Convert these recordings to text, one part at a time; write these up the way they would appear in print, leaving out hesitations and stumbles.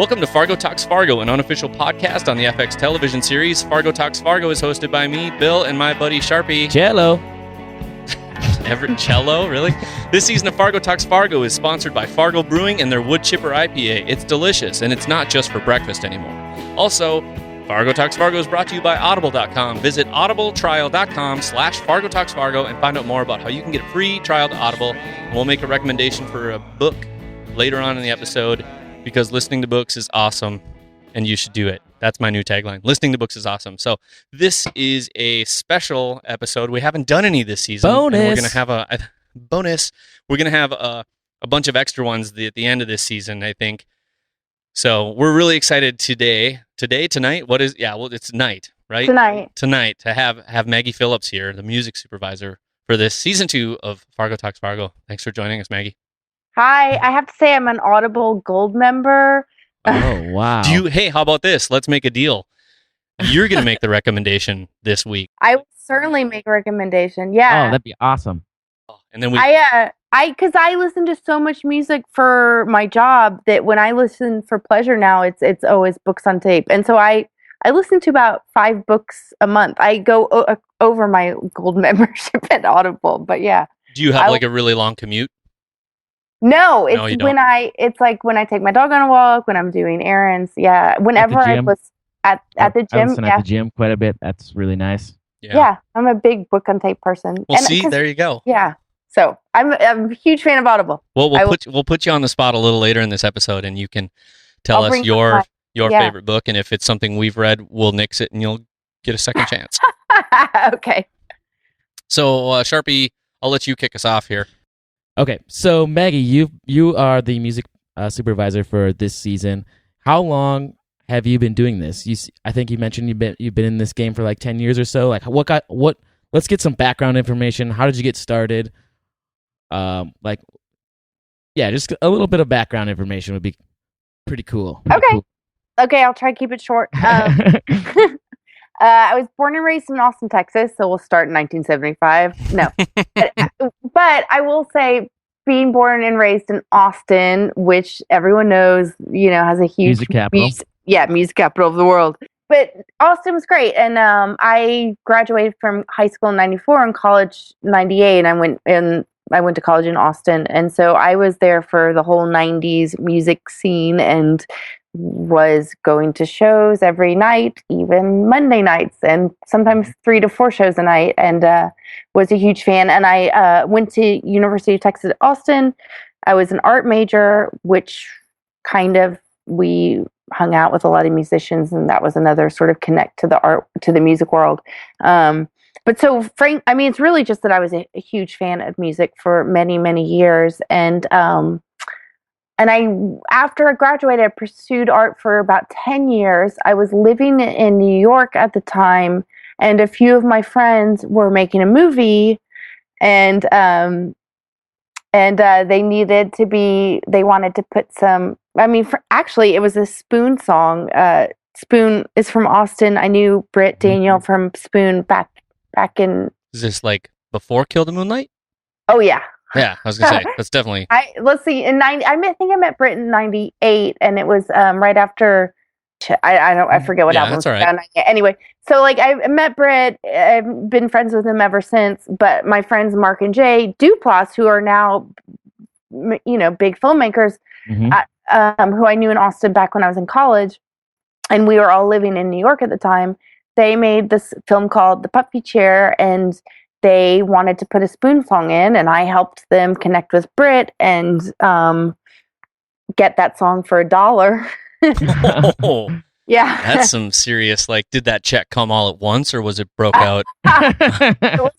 Welcome to Fargo Talks Fargo, an unofficial podcast on the FX television series. Fargo Talks Fargo is hosted by me, Bill, and my buddy Charpie. Cello. Cello, really? This season of Fargo Talks Fargo is sponsored by Fargo Brewing and their Wood Chipper IPA. It's delicious, and it's not just for breakfast anymore. Also, Fargo Talks Fargo is brought to you by Audible.com. Visit audibletrial.com/Fargo Talks Fargo and find out more about how you can get a free trial to Audible. And we'll make a recommendation for a book later on in the episode because listening to books is awesome and you should do it. That's my new tagline. Listening to books is awesome. So this is a special episode. We haven't done any this season. Bonus. And we're going to have a bonus. We're going to have a bunch of extra ones at the end of this season, I think. So we're really excited tonight. What is, it's night, right? Tonight to have Maggie Phillips here, the music supervisor for this season 2 of Fargo Talks Fargo. Thanks for joining us, Maggie. Hi, I have to say I'm an Audible Gold member. Oh, wow. Hey, how about this? Let's make a deal. You're going to make the recommendation this week. I will certainly make a recommendation. Yeah. Oh, that'd be awesome. And then because I listen to so much music for my job that when I listen for pleasure now, it's always books on tape. And so I listen to about 5 books a month. I go over my gold membership at Audible, but yeah. Do you have a really long commute? No, it's when I take my dog on a walk, when I'm doing errands. Yeah. Whenever I was at the gym. I listen at the gym quite a bit. That's really nice. Yeah. I'm a big book on tape person. Well, there you go. Yeah. So I'm a huge fan of Audible. Well, we'll put you on the spot a little later in this episode, and you can tell us your favorite book, and if it's something we've read, we'll nix it, and you'll get a second chance. Okay. So, Charpie, I'll let you kick us off here. Okay, so Maggie, you are the music supervisor for this season. How long have you been doing this? I think you mentioned you've been in this game for like 10 years or so. Like what? Let's get some background information. How did you get started? Just a little bit of background information would be pretty cool. Okay, I'll try to keep it short. I was born and raised in Austin, Texas, so we'll start in 1975. No, but I will say, being born and raised in Austin, which everyone knows, has a huge music capital. Music capital of the world. But Austin was great, and I graduated from high school in '94 and college '98, and I went to college in Austin, and so I was there for the whole '90s music scene, and was going to shows every night, even Monday nights, and sometimes 3 to 4 shows a night, and was a huge fan. And I went to University of Texas at Austin. I was an art major, which we hung out with a lot of musicians, and that was another sort of connect to the music world. But so, Frank, it's really just that I was a huge fan of music for many, many years. And after I graduated, I pursued art for about 10 years. I was living in New York at the time, and a few of my friends were making a movie, and they wanted to put some, actually, it was a Spoon song. Spoon is from Austin. I knew Britt Daniel from Spoon back in... Is this like before Kill the Moonlight? Oh, yeah. Yeah, I was going to say, that's definitely... Let's see, in 90, I think I met Britt in 98, and it was right after... I forget what album. That's all right. Anyway, so I met Britt. I've been friends with him ever since, but my friends Mark and Jay Duplass, who are now, big filmmakers, who I knew in Austin back when I was in college, and we were all living in New York at the time, they made this film called The Puffy Chair, and they wanted to put a Spoon song in, and I helped them connect with Britt and get that song for $1. Oh, yeah. That's some serious, did that check come all at once, or was it broke out? It was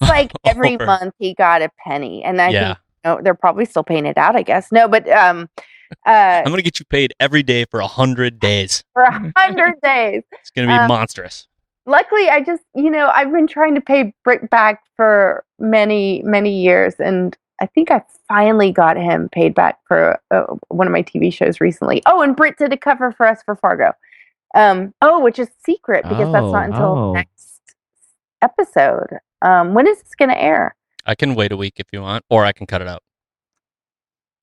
every month he got a penny, and I think they're probably still paying it out, I guess. No, but I'm going to get you paid every day for 100 days. For 100 days. It's going to be monstrous. Luckily, I just, I've been trying to pay Britt back for many, many years, and I think I finally got him paid back for one of my TV shows recently. Oh, and Britt did a cover for us for Fargo. Which is secret because that's not until next episode. When is this going to air? I can wait a week if you want, or I can cut it out.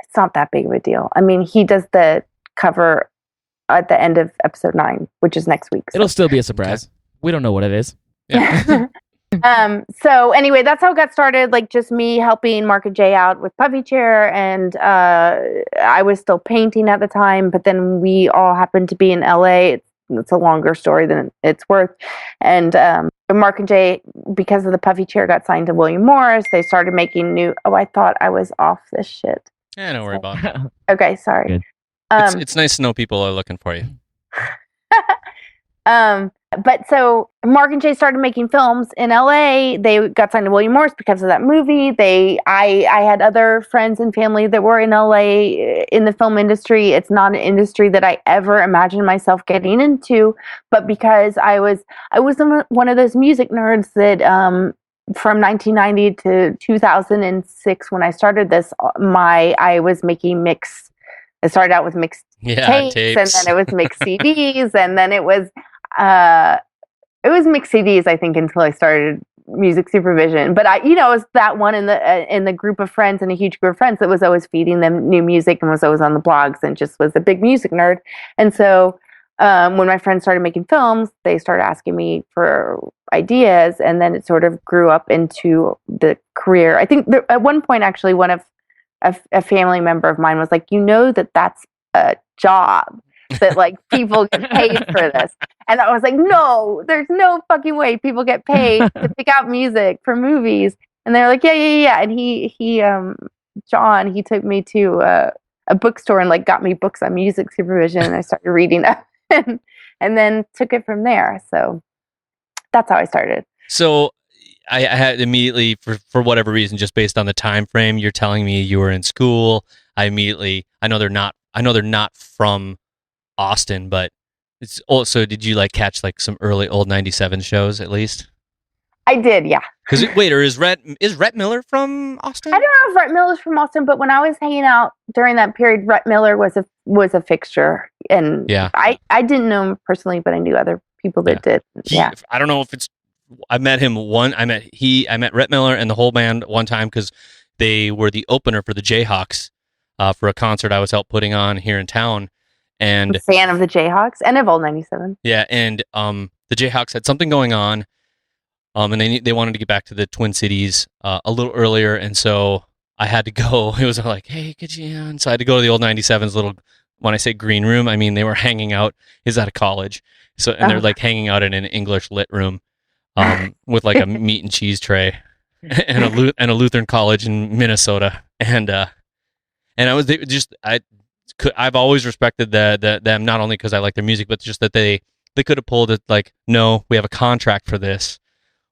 It's not that big of a deal. He does the cover at the end of episode 9, which is next week. It'll still be a surprise. We don't know what it is. Yeah. So anyway, that's how it got started. Like just me helping Mark and Jay out with Puffy Chair, and I was still painting at the time. But then we all happened to be in LA. It's a longer story than it's worth. And Mark and Jay, because of the Puffy Chair, got signed to William Morris. They started making new. Oh, I thought I was off this shit. Yeah, don't worry about it. Okay, sorry. Good. It's nice to know people are looking for you. But so Mark and Jay started making films in LA. They got signed to William Morris because of that movie. I had other friends and family that were in LA in the film industry. It's not an industry that I ever imagined myself getting into, but because I was one of those music nerds that from 1990 to 2006 when I started this, I was making mix. It started out with mixed tapes, and then it was mixed CDs, and then it was mixed CDs, I think, until I started music supervision. But I was that one in the group of friends, and a huge group of friends that was always feeding them new music and was always on the blogs and just was a big music nerd. And so when my friends started making films, they started asking me for ideas, and then it sort of grew up into the career. I think at one point, actually, one of a family member of mine was like, that's a job, that like people get paid for this. And I was like, no, there's no fucking way people get paid to pick out music for movies. And they're like, yeah. And John, he took me to a bookstore and like got me books on music supervision, and I started reading them and then took it from there. So that's how I started. So I had immediately, for whatever reason, just based on the time frame, you're telling me you were in school. I know they're not from Austin, but it's also, did you like catch like some early old 97 shows at least? I did, yeah. Because is Rhett Miller from Austin? I don't know if Rhett Miller's from Austin, but when I was hanging out during that period, Rhett Miller was a fixture, and yeah. I didn't know him personally, but I knew other people that did. Yeah, I don't know if it's. I met him I met Rhett Miller and the whole band one time because they were the opener for the Jayhawks for a concert I was helped putting on here in town. And I'm a fan of the Jayhawks and of Old 97. Yeah, and the Jayhawks had something going on, and they wanted to get back to the Twin Cities a little earlier, and so I had to go. It was like, hey, could you? And so I had to go to the Old 97's little. When I say green room, I mean they were hanging out. Is out of college, they're like hanging out in an English lit room. With like a meat and cheese tray and a Lutheran college in Minnesota. And I've always respected them, not only because I like their music, but just that they could have pulled it like, no, we have a contract for this.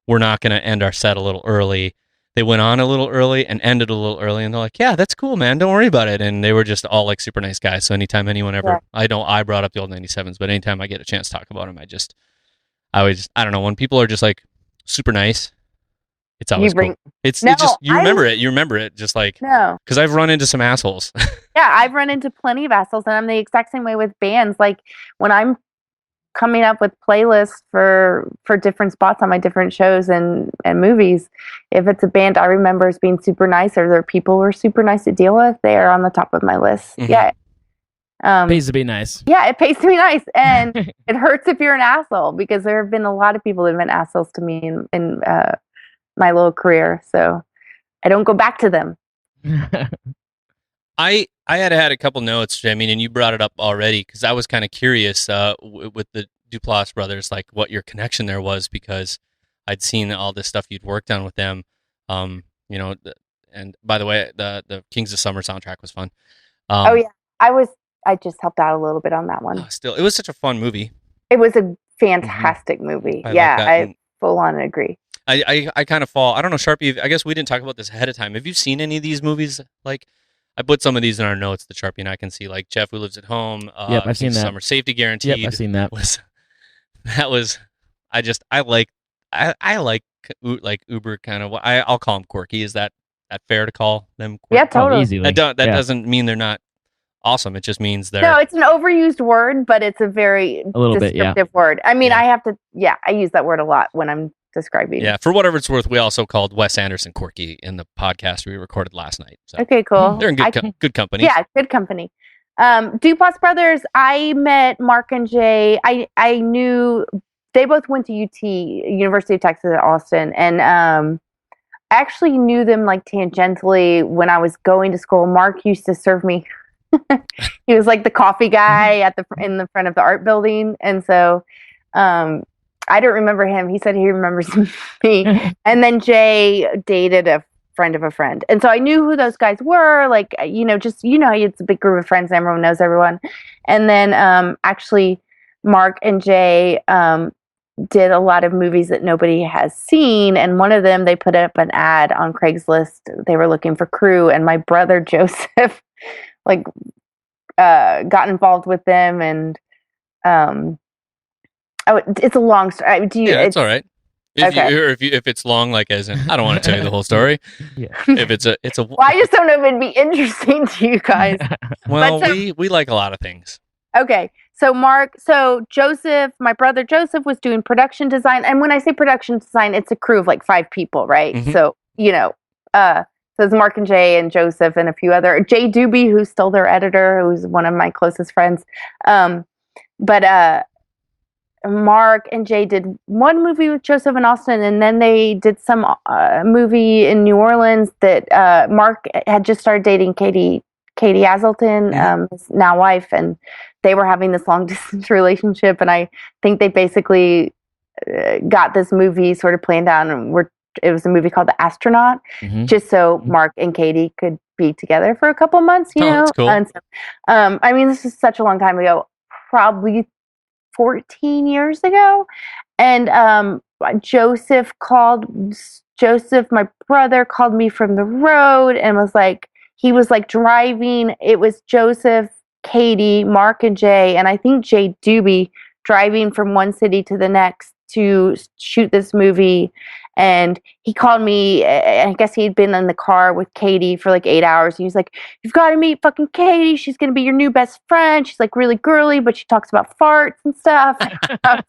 We're not going to end our set a little early. They went on a little early and ended a little early, and they're like, yeah, that's cool, man. Don't worry about it. And they were just all like super nice guys. So anytime anyone ever, I brought up the Old 97s, but anytime I get a chance to talk about them, I don't know, when people are just like super nice, it's always cool. You remember it just like, no, because I've run into some assholes. Yeah, I've run into plenty of assholes, and I'm the exact same way with bands. Like when I'm coming up with playlists for different spots on my different shows and movies, if it's a band I remember as being super nice, or their people were super nice to deal with, they are on the top of my list. Mm-hmm. Yeah. Pays to be nice. Yeah, it pays to be nice, and it hurts if you're an asshole, because there have been a lot of people that have been assholes to me in my little career. So I don't go back to them. I had a couple notes. I mean, and you brought it up already because I was kind of curious with the Duplass brothers, like what your connection there was, because I'd seen all this stuff you'd worked on with them. And by the way, the Kings of Summer soundtrack was fun. Oh yeah, I just helped out a little bit on that one. Still, it was such a fun movie. It was a fantastic movie. I full on agree. I kind of fall. I don't know, Charpie. I guess we didn't talk about this ahead of time. Have you seen any of these movies? Like, I put some of these in our notes that Charpie and I can see. Like Jeff Who Lives at Home. Yep, I've seen that. Summer Safety Guaranteed. Yep, I've seen that. I like Uber kind of. I'll call them quirky. Is that fair to call them quirky? Yeah, totally. Easily. That doesn't mean they're not awesome. It just means they're... No, it's an overused word, but it's a very descriptive word. I mean, I use that word a lot when I'm describing. Yeah, for whatever it's worth, we also called Wes Anderson quirky in the podcast we recorded last night. So okay, cool. they're in good company. Yeah, good company. Duplass brothers, I met Mark and Jay. I knew they both went to UT, University of Texas at Austin, and I actually knew them like tangentially when I was going to school. Mark used to serve me. He was like the coffee guy in the front of the art building, and so I don't remember him. He said he remembers me. And then Jay dated a friend of a friend, and so I knew who those guys were. Like, just it's a big group of friends and everyone knows everyone. And then actually Mark and Jay did a lot of movies that nobody has seen, and one of them, they put up an ad on Craigslist. They were looking for crew, and my brother Joseph got involved with them. And it's a long story. It's all right. Okay. If it's long, like as in, I don't want to tell you the whole story. Yeah. If it's a. Well, I just don't know if it'd be interesting to you guys. Well, we like a lot of things. Okay. So Joseph, my brother Joseph, was doing production design. And when I say production design, it's a crew of like 5 people, right? Mm-hmm. So, so it's Mark and Jay and Joseph and a few other, Jay Doobie, who's still their editor, who's one of my closest friends. But Mark and Jay did one movie with Joseph in Austin, and then they did some movie in New Orleans that Mark had just started dating Katie Aselton, his now wife, and they were having this long distance relationship. And I think they basically got this movie sort of planned out, and it was a movie called The Astronaut, just so Mark and Katie could be together for a couple months, you know? That's cool. And so, I mean, this is such a long time ago, probably 14 years ago. And Joseph, my brother, called me from the road and was like, he was like driving. It was Joseph, Katie, Mark, and Jay, and I think Jay Doobie driving from one city to the next to shoot this movie. And he called me, I guess he'd been in the car with Katie for like 8 hours. He was like, "You've got to meet fucking Katie. She's going to be your new best friend. She's like really girly, but she talks about farts and stuff." I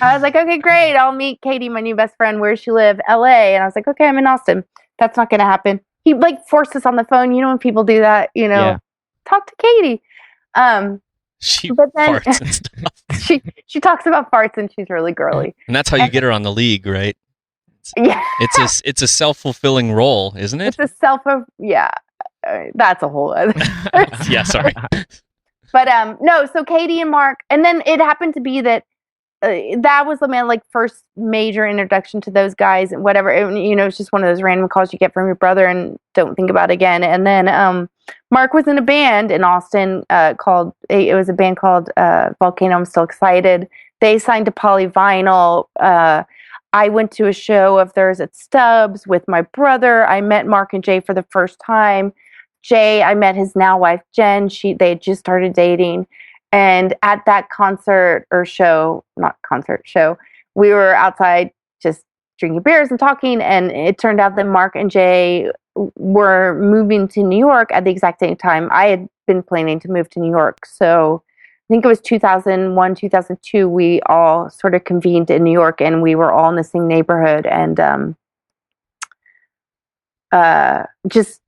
was like, "Okay, great. I'll meet Katie, my new best friend. Where does she live? LA." And I was like, "Okay, I'm in Austin." That's not going to happen. He like forced us on the phone. You know, when people do that, talk to Katie. She but then, farts and stuff. She talks about farts, and she's really girly. And that's how you get her on the league, right? Yeah. It's a self-fulfilling role, isn't it? It's that's a whole other. Yeah, sorry. But no, so Katie and Mark, and then it happened to be that that was the first major introduction to those guys and whatever. It's just one of those random calls you get from your brother and don't think about it again. And then Mark was in a band in Austin called Volcano. I'm Still Excited. They signed to Polyvinyl. I went to a show of theirs at Stubbs with my brother. I met Mark and Jay for the first time. Jay, I met his now wife, Jen. They had just started dating. And at that show, we were outside just drinking beers and talking. And it turned out that Mark and Jay were moving to New York at the exact same time. I had been planning to move to New York. So I think it was 2001, 2002, we all sort of convened in New York, and we were all in the same neighborhood. And just,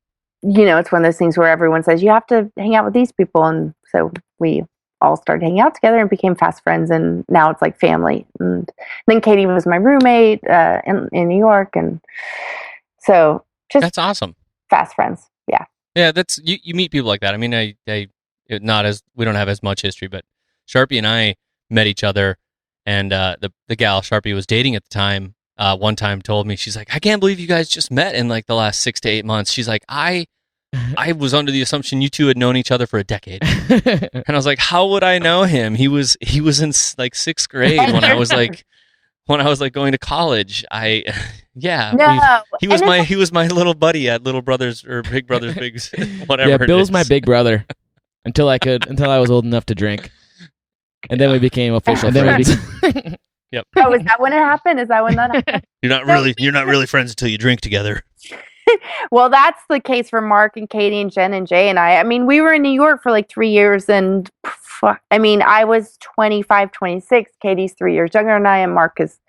it's one of those things where everyone says, you have to hang out with these people. And so we all started hanging out together and became fast friends, and now it's like family. And then Katie was my roommate in New York, and so that's awesome. Fast friends, yeah. Yeah, that's you meet people like that. I mean, we don't have as much history, but Charpie and I met each other, and the gal Charpie was dating at the time one time told me, she's like, "I can't believe you guys just met in like the last 6 to 8 months." She's like, I was under the assumption you two had known each other for a decade. And I was like, how would I know him? He was in like 6th grade when I was like going to college. He was my little buddy at Little Brothers or Big Brothers Big whatever. Yeah, Bill's my big brother until I was old enough to drink. And then we became official friends. Yep. Oh, is that when it happened? Is that when that happened? You're not really friends until you drink together. Well, that's the case for Mark and Katie and Jen and Jay and I. I mean, we were in New York for like 3 years, and I was 25, 26. Katie's 3 years younger than I am. Mark is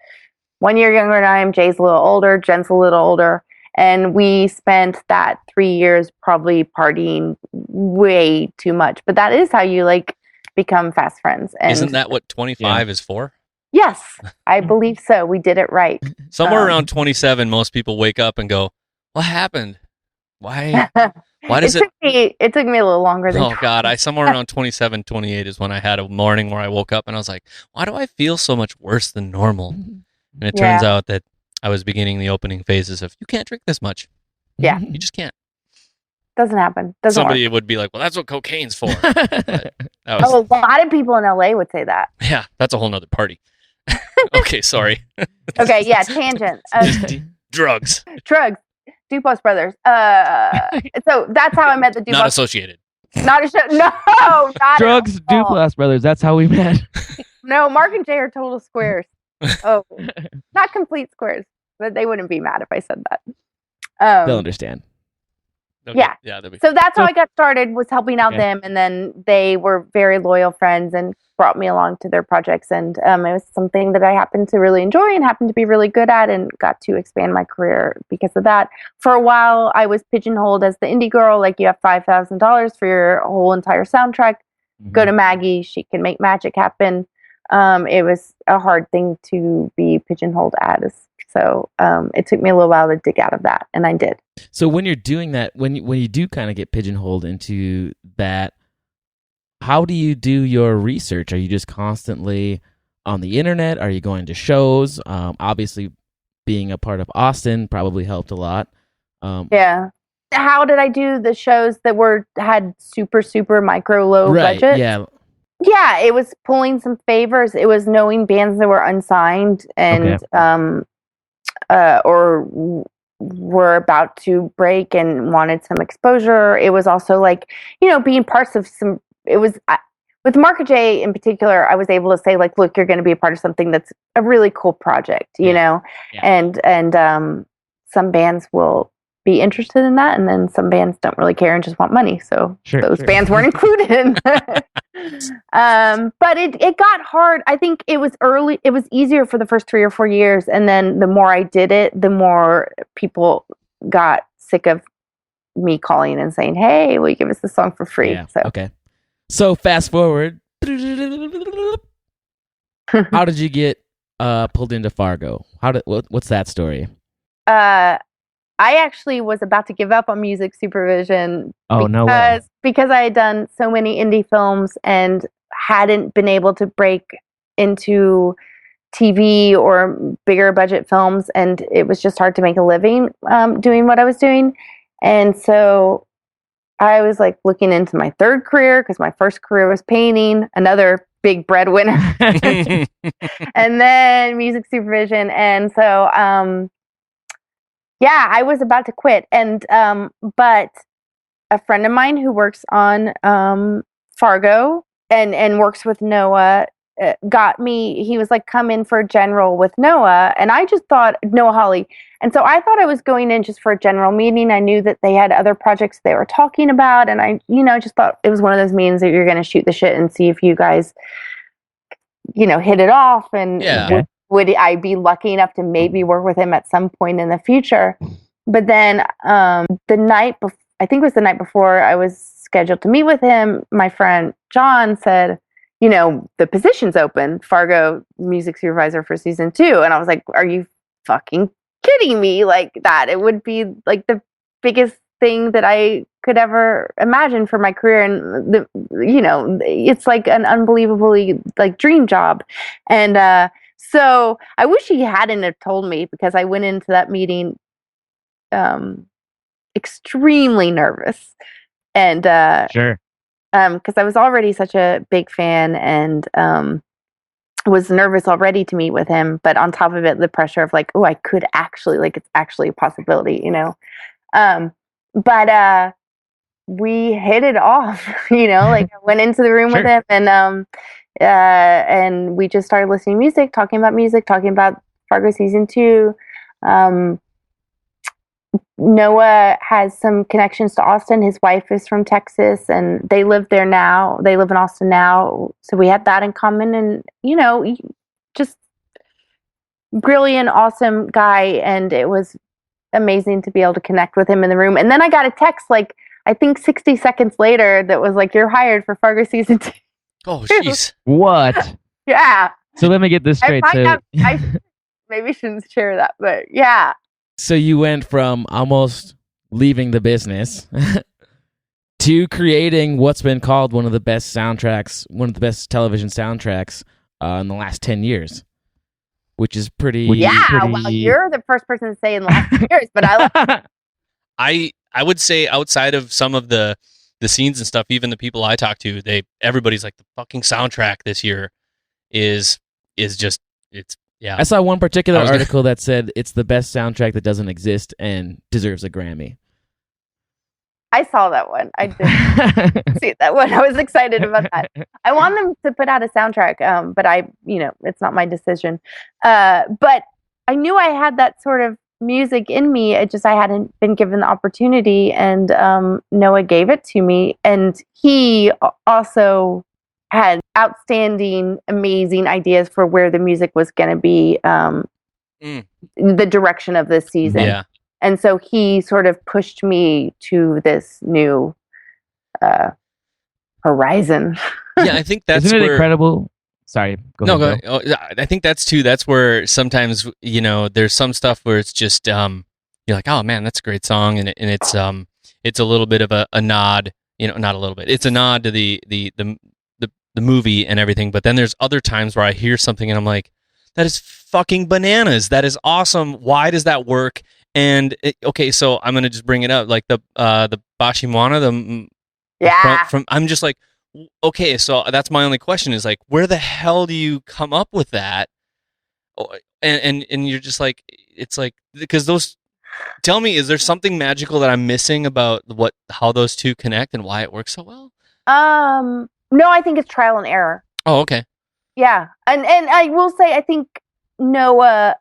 1 year younger than I am. Jay's a little older. Jen's a little older. And we spent that 3 years probably partying way too much. But that is how you like become fast friends. And Isn't that what 25 is for? yes, I believe so. We did it right. Somewhere around 27, most people wake up and go, "What happened? Why? Why does it took me a little longer than Oh God, somewhere around 27, 28 is when I had a morning where I woke up and I was like, "Why do I feel so much worse than normal?" And it turns out that I was beginning the opening phases of you can't drink this much. Yeah, you just can't. Doesn't happen. Somebody work. would be like, "Well, that's what cocaine's for." A lot of people in LA would say that. Yeah, that's a whole nother party. Okay, sorry. Okay, yeah, tangent. Drugs. Duplass Brothers. So that's how I met the Duplass. Not associated. Not a show. No, not drugs. Duplass Brothers. That's how we met. No, Mark and Jay are total squares. Oh, not complete squares, but they wouldn't be mad if I said that. They'll understand. Okay. Yeah. So that's how I got started, was helping out them, and then they were very loyal friends and brought me along to their projects, and it was something that I happened to really enjoy and happened to be really good at, and got to expand my career because of that. For a while, I was pigeonholed as the indie girl, like you have $5,000 for your whole entire soundtrack. Go to Maggie, she can make magic happen. It was a hard thing to be pigeonholed as. So it took me a little while to dig out of that, and I did. So when you're doing that, when you do kind of get pigeonholed into that, how do you do your research? Are you just constantly on the internet? Are you going to shows? Obviously, being a part of Austin probably helped a lot. Yeah. How did I do the shows that had super micro low budget? Yeah. Yeah, it was pulling some favors. It was knowing bands that were unsigned and or were about to break and wanted some exposure. It was also like, being parts of some. It was with Mark J in particular. I was able to say like, look, you're going to be a part of something that's a really cool project, and some bands will be interested in that, and then some bands don't really care and just want money. So those bands weren't included. But it got hard. I think it was early. It was easier for the first 3 or 4 years, and then the more I did it, the more people got sick of me calling and saying, "Hey, will you give us the song for free?" Yeah. So fast forward. How did you get pulled into Fargo? What's that story? I actually was about to give up on music supervision because I had done so many indie films and hadn't been able to break into TV or bigger budget films, and it was just hard to make a living doing what I was doing. And so I was like looking into my third career, because my first career was painting, another big breadwinner, and then music supervision. And so I was about to quit, and but a friend of mine who works on Fargo and works with Noah got me. He was like, "Come in for a general with Noah," and I just thought Noah Hawley, and so I thought I was going in just for a general meeting. I knew that they had other projects they were talking about, and I, just thought it was one of those meetings that you're going to shoot the shit and see if you guys, hit it off, and would I be lucky enough to maybe work with him at some point in the future. But then I think it was the night before I was scheduled to meet with him, my friend John said, the position's open, Fargo music supervisor for season 2. And I was like, are you fucking kidding me? Like that, it would be like the biggest thing that I could ever imagine for my career. And it's like an unbelievably like dream job. And, so I wish he hadn't have told me, because I went into that meeting extremely nervous, and because I was already such a big fan, and was nervous already to meet with him. But on top of it, the pressure of like, oh, I could actually, like, it's actually a possibility, But we hit it off, like I went into the room with him, and we just started listening to music, talking about Fargo season 2. Noah has some connections to Austin. His wife is from Texas, and they live there now. They live in Austin now. So we had that in common, and, just brilliant, awesome guy. And it was amazing to be able to connect with him in the room. And then I got a text like I think 60 seconds later that was like, "You're hired for Fargo season 2." Oh, jeez. What? Yeah. So let me get this straight. I maybe shouldn't share that, but yeah. So you went from almost leaving the business to creating what's been called one of the best soundtracks, one of the best television soundtracks in the last 10 years, which is pretty... Well, you're the first person to say in the last 10 years, but I would say outside of some of the scenes and stuff, even the people I talk to, everybody's like, the fucking soundtrack this year is just, it's, yeah. I saw one particular article that said it's the best soundtrack that doesn't exist and deserves a Grammy. I saw that one. I did see that one. I was excited about that. I want them to put out a soundtrack, but it's not my decision. But I knew I had that sort of music in me. It just I hadn't been given the opportunity, and Noah gave it to me. And he also had outstanding, amazing ideas for where the music was going to be, the direction of this season. Yeah. And so he sort of pushed me to this new horizon. Yeah, I think that's Isn't it incredible? Sorry, go ahead. No, I think that's where sometimes, there's some stuff where it's just, you're like, oh man, that's a great song. And it's a little bit of a nod, not a little bit. It's a nod to the movie and everything. But then there's other times where I hear something and I'm like, that is fucking bananas. That is awesome. Why does that work? And okay, so I'm gonna just bring it up, like the Bashimwana, from I'm just like, okay, so that's my only question is like, where the hell do you come up with that? And you're just like, it's like, because those, tell me, is there something magical that I'm missing about how those two connect and why it works so well? No, I think it's trial and error. Oh, okay. Yeah, and I will say, I think Noah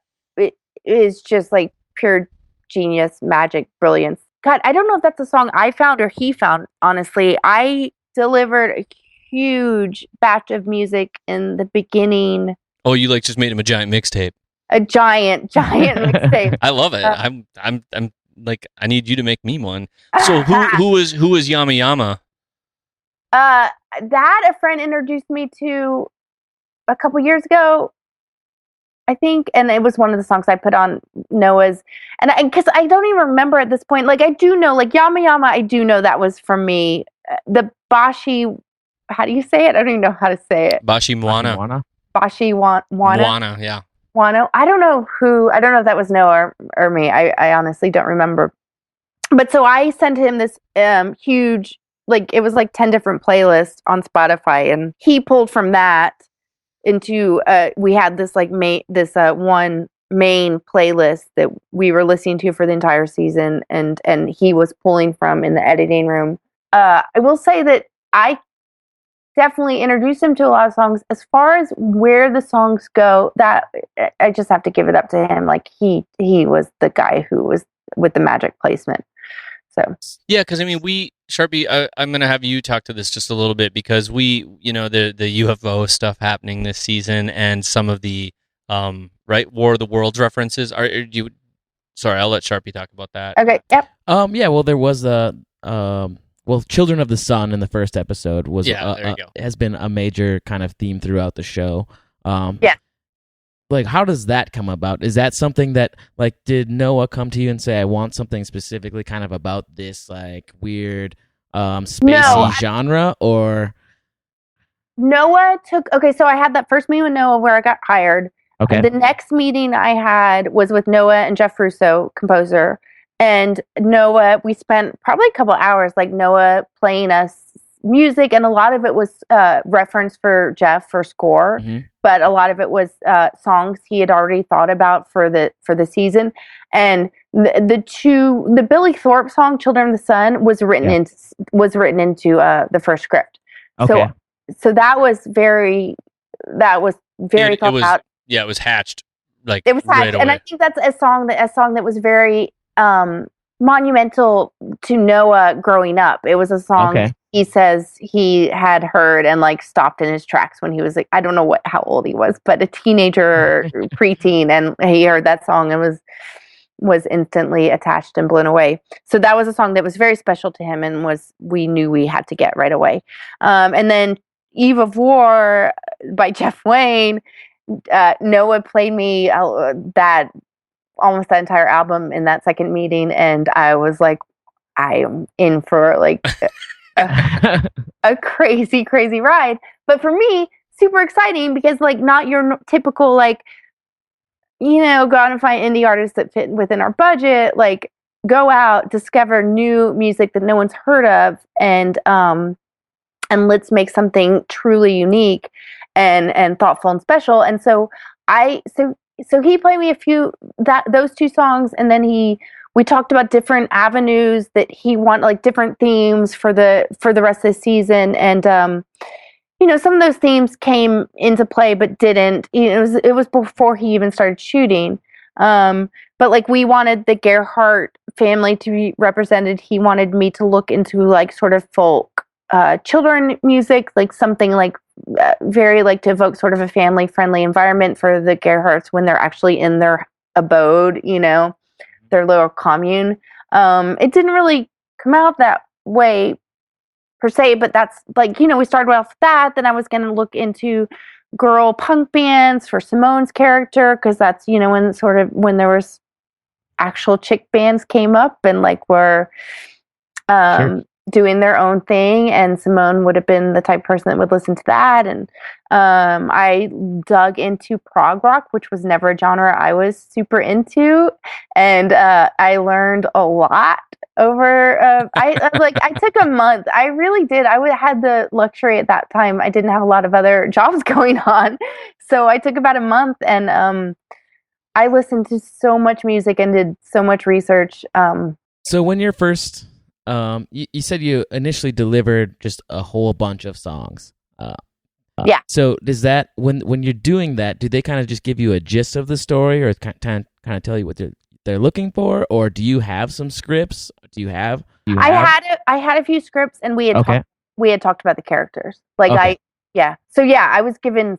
is just like pure genius, magic, brilliance. God, I don't know if that's a song I found or he found, honestly. I delivered a huge batch of music in the beginning. Oh, you like just made him a giant mixtape. A giant mixtape. I love it. I'm like, I need you to make me one. So who is Yama Yama? That a friend introduced me to a couple years ago, I think, and it was one of the songs I put on Noah's, and because I don't even remember at this point. Like I do know, like Yama Yama, I do know that was from me. The Bashi, how do you say it? I don't even know how to say it. Bashimwana. Bashimwana. Yeah. Wano. I don't know if that was Noah or me. I honestly don't remember. But so I sent him this huge, like it was like 10 different playlists on Spotify, and he pulled from that into we had this like one main playlist that we were listening to for the entire season, and he was pulling from in the editing room. I will say that I definitely introduced him to a lot of songs. As far as where the songs go, that I just have to give it up to him. Like he was the guy who was with the magic placement. So yeah, because I mean, Charpie, I'm going to have you talk to this just a little bit, because the UFO stuff happening this season and some of the right War of the Worlds references. Sorry, I'll let Charpie talk about that. Okay. Yep. Yeah. Well, there was Children of the Sun in the first episode there you go. Has been a major kind of theme throughout the show. Yeah. Like, how does that come about? Is that something that, like, did Noah come to you and say, I want something specifically kind of about this, like, weird, spacey genre, or? Noah so I had that first meeting with Noah where I got hired. Okay. The next meeting I had was with Noah and Jeff Russo, composer. And Noah, we spent probably a couple hours, like Noah playing us music, and a lot of it was reference for Jeff for score, but a lot of it was songs he had already thought about for the season. And the Billy Thorpe song "Children of the Sun" was written into the first script. Okay. So that was very thought out. Yeah, it was hatched. Like it was hatched, right away. And I think that's a song that was very monumental to Noah growing up. It was a song he says he had heard and like stopped in his tracks when he was like, I don't know how old he was, but a teenager, preteen, and he heard that song and was was instantly attached and blown away. So that was a song that was very special to him, and we knew we had to get right away. And then Eve of War by Jeff Wayne, Noah played me that almost that entire album in that second meeting, and I was like, I am in for like a crazy, crazy ride. But for me, super exciting because like not your typical like, go out and find indie artists that fit within our budget, like go out, discover new music that no one's heard of, and let's make something truly unique and thoughtful and special. And so so he played me those two songs, and then we talked about different avenues that he wanted, like different themes for the rest of the season. And some of those themes came into play, but didn't. It was before he even started shooting. But like we wanted the Gerhardt family to be represented. He wanted me to look into like sort of folk children music, like something like very like to evoke sort of a family friendly environment for the Gerhardts when they're actually in their abode, their little commune. It didn't really come out that way per se, but that's like, we started off with that. Then I was going to look into girl punk bands for Simone's character, because that's, when there was actual chick bands came up and like were doing their own thing, and Simone would have been the type of person that would listen to that. And I dug into prog rock, which was never a genre I was super into, and I learned a lot over I took a month. I really did. Had the luxury at that time. I didn't have a lot of other jobs going on, so I took about a month, and I listened to so much music and did so much research. So when you're first you said you initially delivered just a whole bunch of songs. Yeah. So does that, when you're doing that, do they kind of just give you a gist of the story, or kind of tell you what they're looking for, or do you have some scripts? I had a few scripts, and we had talked about the characters. Like So I was given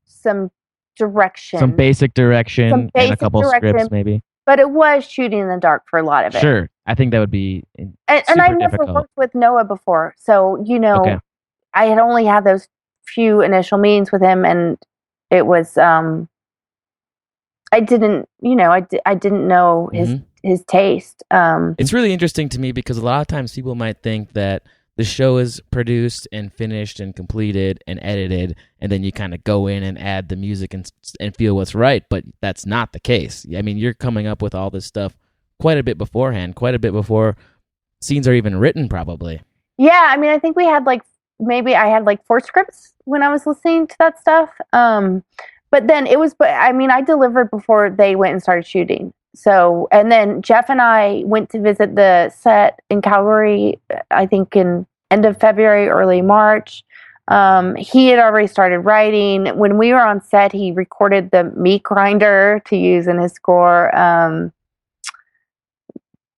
some direction, some basic direction, and a couple scripts maybe. But it was shooting in the dark for a lot of it. Sure. I think that would be and I've never worked with Noah before. So, I had only had those few initial meetings with him, and it was I didn't know his taste. It's really interesting to me because a lot of times people might think that the show is produced and finished and completed and edited, and then you kind of go in and add the music and feel what's right, but that's not the case. I mean, you're coming up with all this stuff quite a bit beforehand, quite a bit before scenes are even written, probably. Yeah, I mean, I think I had 4 scripts when I was listening to that stuff. But then I delivered before they went and started shooting. So, and then Jeff and I went to visit the set in Calgary, I think in end of February, early March. He had already started writing. When we were on set, he recorded the meat grinder to use in his score.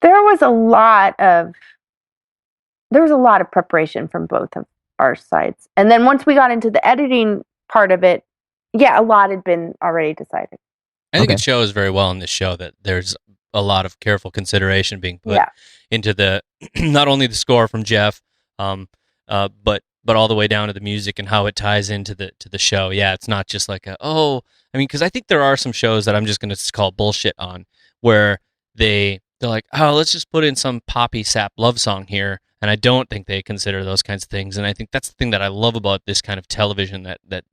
There was a lot of preparation from both of our sides. And then once we got into the editing part of it, a lot had been already decided. I think it shows very well in this show that there's a lot of careful consideration being put into the not only the score from Jeff, but all the way down to the music and how it ties into the show. Yeah, it's not just like because I think there are some shows that I'm just going to call bullshit on, where they're like, oh, let's just put in some poppy sap love song here, and I don't think they consider those kinds of things. And I think that's the thing that I love about this kind of television that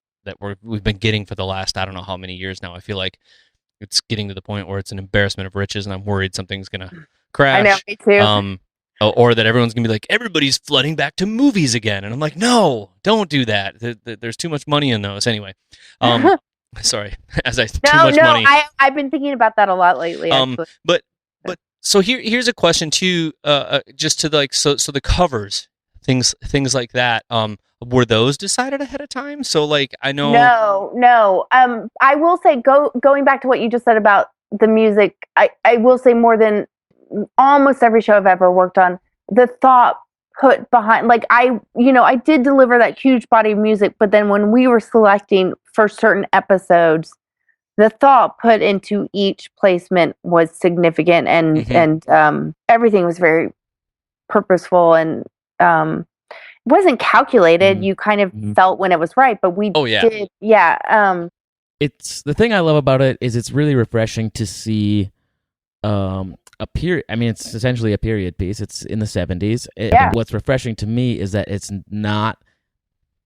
we've been getting for the last I don't know how many years now. I feel like it's getting to the point where it's an embarrassment of riches, and I'm worried something's going to crash. I know, me too. Or that everyone's going to be like, everybody's flooding back to movies again. And I'm like, no, don't do that. There's too much money in those. Anyway, sorry, too much money. I've been thinking about that a lot lately, actually. But so here's a question too, just to so the covers, things like that, were those decided ahead of time? So like, I know. No. I will say, going back to what you just said about the music, I will say more than almost every show I've ever worked on, the thought put behind, like I did deliver that huge body of music, but then when we were selecting for certain episodes, the thought put into each placement was significant, and everything was very purposeful, and it wasn't calculated. You kind of felt when it was right, but we did. Yeah. It's the thing I love about it is it's really refreshing to see a period. I mean, it's essentially a period piece. It's in the 70s. What's refreshing to me is that it's not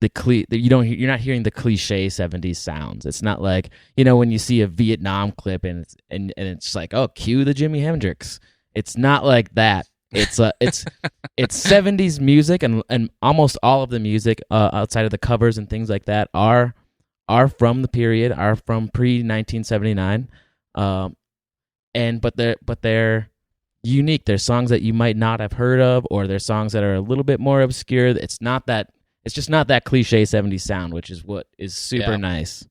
you're not hearing the cliche 70s sounds. It's not like, when you see a Vietnam clip and it's like, oh, cue the Jimi Hendrix. It's not like that. It's 70s music, and almost all of the music outside of the covers and things like that are from the period, are from pre-1979. But they're unique. They're songs that you might not have heard of, or they're songs that are a little bit more obscure. It's just not that cliche 70s sound, which is what is super nice.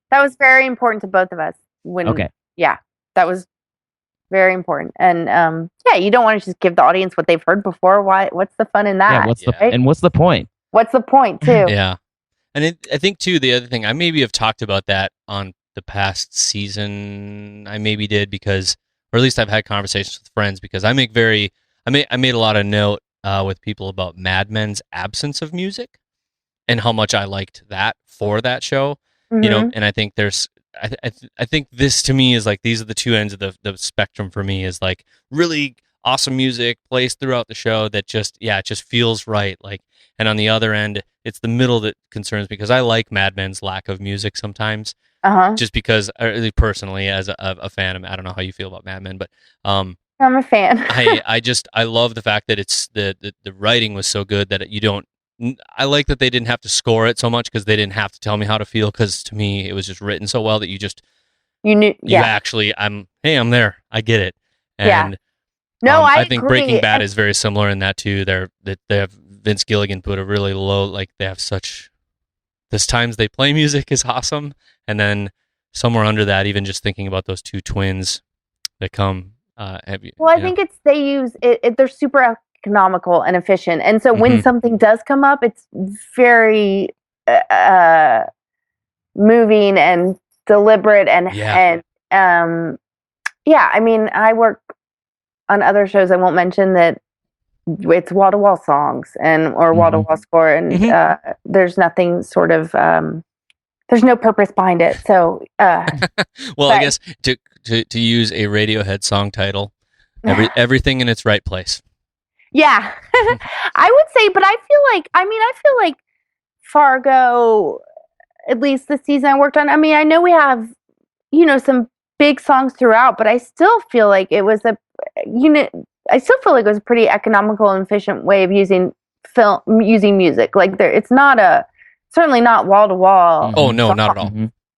That was very important to both of us. That was very important. And you don't want to just give the audience what they've heard before. What's the fun in that? And what's the point? What's the point too? Yeah. And I think too, the other thing, I maybe have talked about that on the past season. I maybe did because, or at least I've had conversations with friends, because I made a lot of note with people about Mad Men's absence of music and how much I liked that for that show. And I think I think this to me is like, these are the two ends of the spectrum for me, is like really awesome music placed throughout the show that just, it just feels right. Like, and on the other end, it's the middle that concerns me, because I like Mad Men's lack of music sometimes. Just because, personally, as a fan, I don't know how you feel about Mad Men, but I'm a fan. I love the fact that it's the writing was so good that I like that they didn't have to score it so much, because they didn't have to tell me how to feel, because to me it was just written so well that you knew actually I'm there, I get it. And I think agree. Breaking Bad is very similar in that too. They have Vince Gilligan put a really low, like they have such, this times they play music is awesome, and then somewhere under that, even just thinking about those two twins that come. I think they use it. They're super economical and efficient, and so when something does come up, it's very moving and deliberate, and I mean, I work on other shows I won't mention that it's wall-to-wall songs or wall-to-wall score, and there's nothing sort of there's no purpose behind it. So I guess to use a Radiohead song title, everything in its right place. Yeah. I would say, but I feel like Fargo, at least the season I worked on, I mean, I know we have, some big songs throughout, but I still feel like it was a pretty economical and efficient way of using music. Like it's not certainly not wall to wall. Oh no, not at all.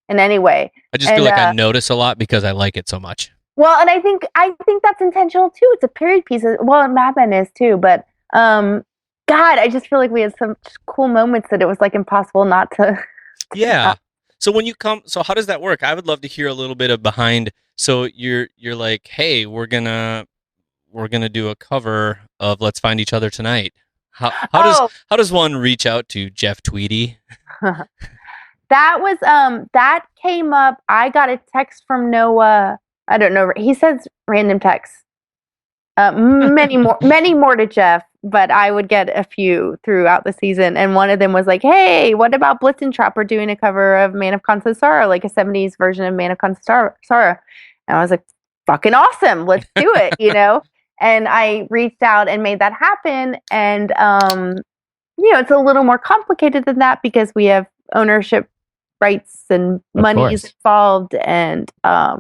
In any way. I just feel like I notice a lot because I like it so much. Well, and I think that's intentional too. It's a period piece. Well, Mad Men is too, but God, I just feel like we had some cool moments that it was like impossible not to. Yeah. So when you come, how does that work? I would love to hear a little bit of behind. So you're like, hey, we're gonna do a cover of "Let's Find Each Other Tonight." How does one reach out to Jeff Tweedy? That was that came up. I got a text from Noah. I don't know. He sends random texts. Many more to Jeff, but I would get a few throughout the season. And one of them was like, "Hey, what about Blitz and Trapper doing a cover of Man of Constant Sorrow, like a '70s version of Man of Constant Sorrow?" And I was like, "Fucking awesome! Let's do it!" And I reached out and made that happen. And it's a little more complicated than that because we have ownership rights and money is involved, and that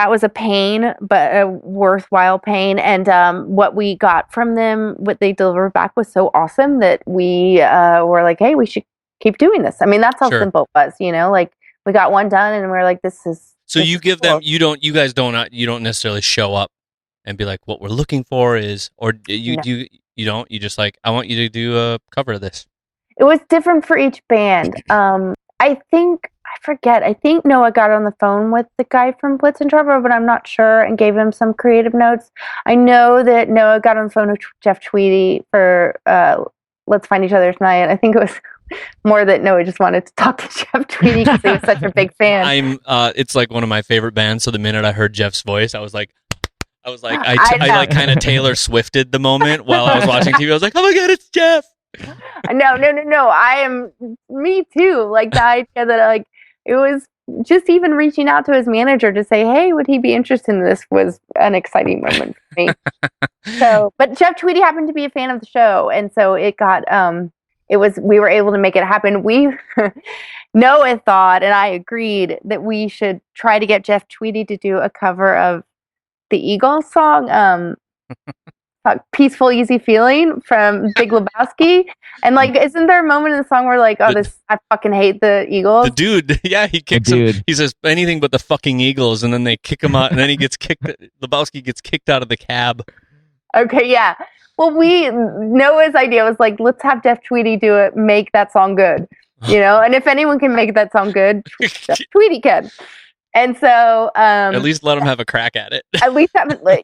was a pain, but a worthwhile pain. And what we got from them, what they delivered back, was so awesome that we were like, hey, we should keep doing this. I mean, that's how simple it was. Like we got one done, and we're like, this is. So you give them, you don't necessarily show up and be like, what we're looking for is, or you don't, you just like, I want you to do a cover of this. It was different for each band. I think Noah got on the phone with the guy from Blitz and Trevor, but I'm not sure, and gave him some creative notes. I know that Noah got on the phone with Jeff Tweedy for Let's Find Each Other Tonight. I think it was more that Noah just wanted to talk to Jeff Tweedy because he was such a big fan. It's like one of my favorite bands. So the minute I heard Jeff's voice, I was like, I like kind of Taylor Swifted the moment while I was watching TV. I was like, oh my God, it's Jeff. No. Me too. Like the idea that like it was just even reaching out to his manager to say, hey, would he be interested in this was an exciting moment for me. But Jeff Tweedy happened to be a fan of the show. And so it got, we were able to make it happen. Noah thought, and I agreed, that we should try to get Jeff Tweedy to do a cover of the Eagles song, Peaceful Easy Feeling from Big Lebowski. And like, isn't there a moment in the song where like, I fucking hate the Eagles? The dude, yeah, he kicks him. He says anything but the fucking Eagles, and then they kick him out, and then he gets kicked. Lebowski gets kicked out of the cab. Okay, yeah. Well, Noah's idea was like, let's have Jeff Tweedy do it, make that song good, and if anyone can make that song good, Jeff Tweedy can. And so, at least let him have a crack at it. At least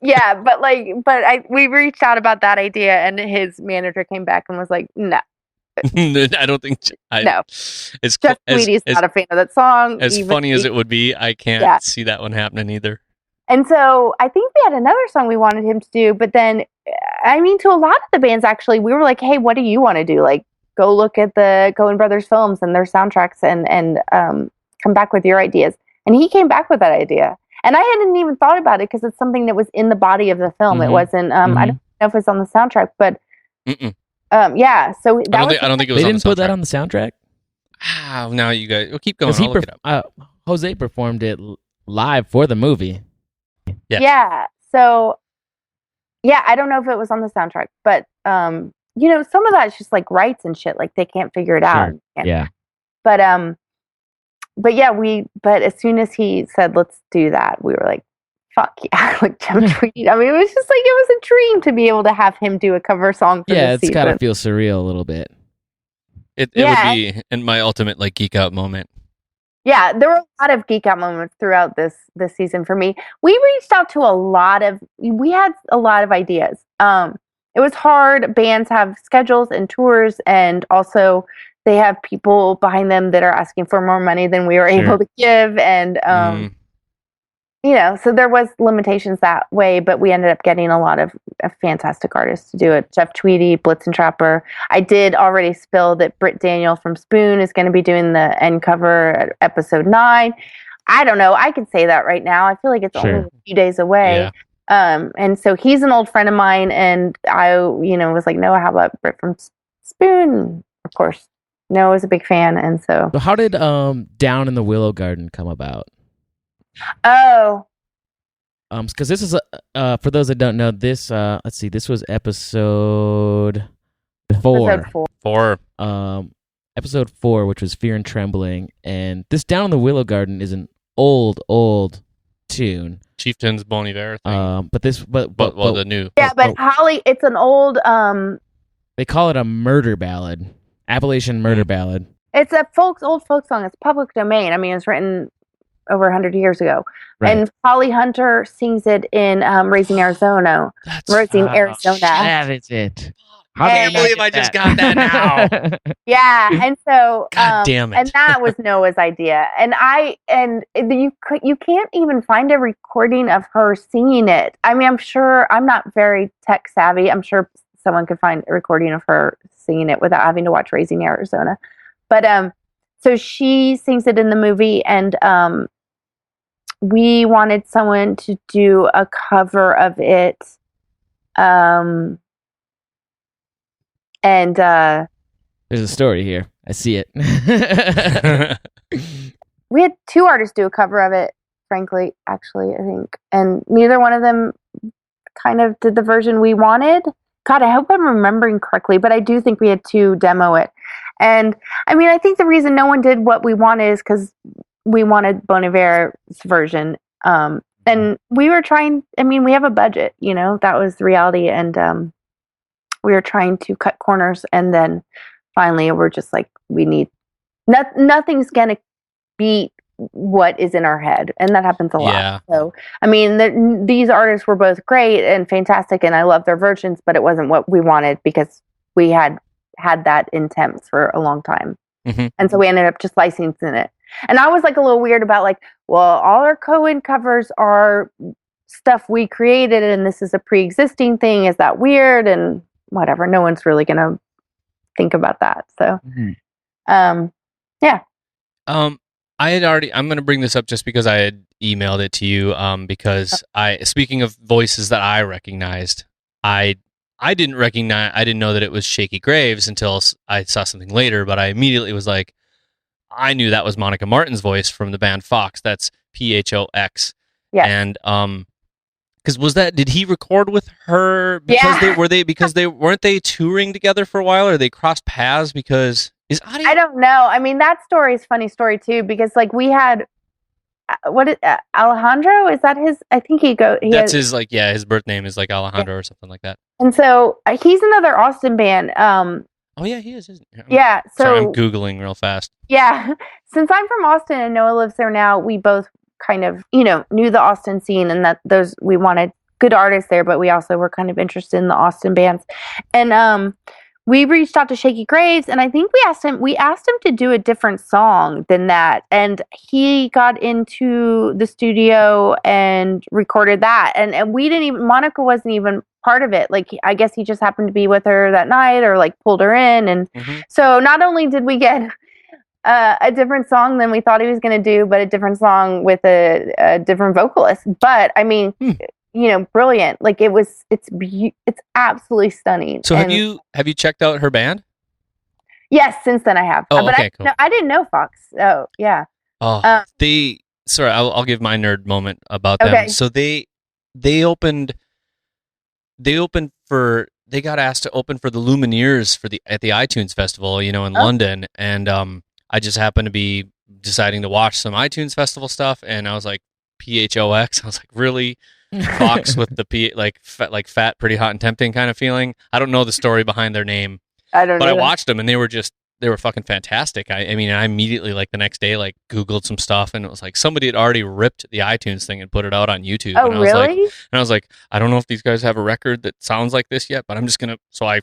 yeah. We reached out about that idea, and his manager came back and was like, "No, I don't think no." Jeff Tweedy's not a fan of that song. As funny as it would be, I can't see that one happening either. And so, I think we had another song we wanted him to do, but then, to a lot of the bands, actually, we were like, "Hey, what do you want to do? Like, go look at the Coen Brothers films and their soundtracks, and come back with your ideas." And he came back with that idea. And I hadn't even thought about it because it's something that was in the body of the film. Mm-hmm. It wasn't, I don't know if it's on the soundtrack, but yeah. So I don't think it was. They on didn't the put that on the soundtrack? Now you guys, we'll keep going. I'll look it up. Jose performed it live for the movie. Yes. Yeah. So, yeah, I don't know if it was on the soundtrack, but, some of that is just like rights and shit. Like they can't figure it out. Yeah. But yeah, but as soon as he said, let's do that, we were like, fuck yeah. Like Jeff Tweedy. It was just like, it was a dream to be able to have him do a cover song for this season. Gotta feel surreal a little bit. It would be in my ultimate like geek out moment. Yeah, there were a lot of geek out moments throughout this season for me. We reached out to we had a lot of ideas. It was hard. Bands have schedules and tours, and also they have people behind them that are asking for more money than we were able to give. And, so there was limitations that way, but we ended up getting a lot of fantastic artists to do it. Jeff Tweedy, Blitzen Trapper. I did already spill that Britt Daniel from Spoon is going to be doing the end cover at episode 9. I don't know. I could say that right now. I feel like it's only a few days away. Yeah. And so he's an old friend of mine, and I, was like, Noah, how about Britt from Spoon? Of course. Noah was a big fan, and so how did Down in the Willow Garden come about? Oh, because this is for those that don't know, this let's see, this was episode 4. Episode 4, which was Fear and Trembling, and this Down in the Willow Garden is an old tune. Chieftain's Bon Iver thing. But the new. Yeah, but Holly, it's an old they call it a murder ballad. Appalachian murder ballad. It's a old folk song. It's public domain. It's written over 100 years ago. Right. And Holly Hunter sings it in Raising Arizona. Arizona. That is it. I can't believe I just got that now. Yeah, and so God damn it. And that was Noah's idea. And you can't even find a recording of her singing it. I'm sure, I'm not very tech savvy. I'm sure someone could find a recording of her singing it without having to watch Raising Arizona. But so she sings it in the movie, and we wanted someone to do a cover of it. And there's a story here. I see it. We had 2 artists do a cover of it, frankly, actually, I think. And neither one of them kind of did the version we wanted. God, I hope I'm remembering correctly, but I do think we had 2 demo it. And I think the reason no one did what we wanted is because we wanted Bon Iver's version. And we were trying, we have a budget, that was the reality. And we were trying to cut corners. And then finally we're just like, we need, nothing's going to beat what is in our head, and that happens a lot. Yeah. So these artists were both great and fantastic, and I love their versions, but it wasn't what we wanted because we had had that in temps for a long time. Mm-hmm. And so we ended up just licensing it. And I was like a little weird about like, well, all our Cohen covers are stuff we created and this is a pre-existing thing. Is that weird? And whatever. No one's really going to think about that. So, yeah. I'm going to bring this up just because I had emailed it to you, because speaking of voices that I recognized, I didn't know that it was Shaky Graves until I saw something later, but I immediately was like, I knew that was Monica Martin's voice from the band Fox. That's Phox. Yeah. And, because did he record with her because weren't they touring together for a while, or they crossed paths because I don't know. I mean, that story is a funny story too, because like we had, Alejandro, is that his, I think his birth name is like Alejandro or something like that. And so he's another Austin band. Oh yeah, he is, isn't he? Yeah. So sorry, I'm Googling real fast. Yeah. Since I'm from Austin and Noah lives there now, we both kind of, knew the Austin scene, and that we wanted good artists there, but we also were kind of interested in the Austin bands. And, we reached out to Shaky Graves, and I think we asked him to do a different song than that. And he got into the studio and recorded that. And Monica wasn't even part of it. Like, I guess he just happened to be with her that night, or like pulled her in. And so not only did we get a different song than we thought he was going to do, but a different song with a different vocalist. But I mean, brilliant. Like it's absolutely stunning. So have you checked out her band? Yes, since then I have. Oh, but okay, cool. I didn't know Fox. Oh, yeah. Oh, I'll give my nerd moment about them. Okay. So they got asked to open for the Lumineers at the iTunes Festival, in London, and I just happened to be deciding to watch some iTunes Festival stuff, and I was like, Phox. I was like, really? Fox with the P, like fat, pretty hot and tempting kind of feeling. I don't know the story behind their name. I don't know. But I watched them, and they were fucking fantastic. I mean, I immediately, like, the next day, like, Googled some stuff, and it was like somebody had already ripped the iTunes thing and put it out on YouTube. Oh, and really? I was like, I don't know if these guys have a record that sounds like this yet, but I'm just gonna. So I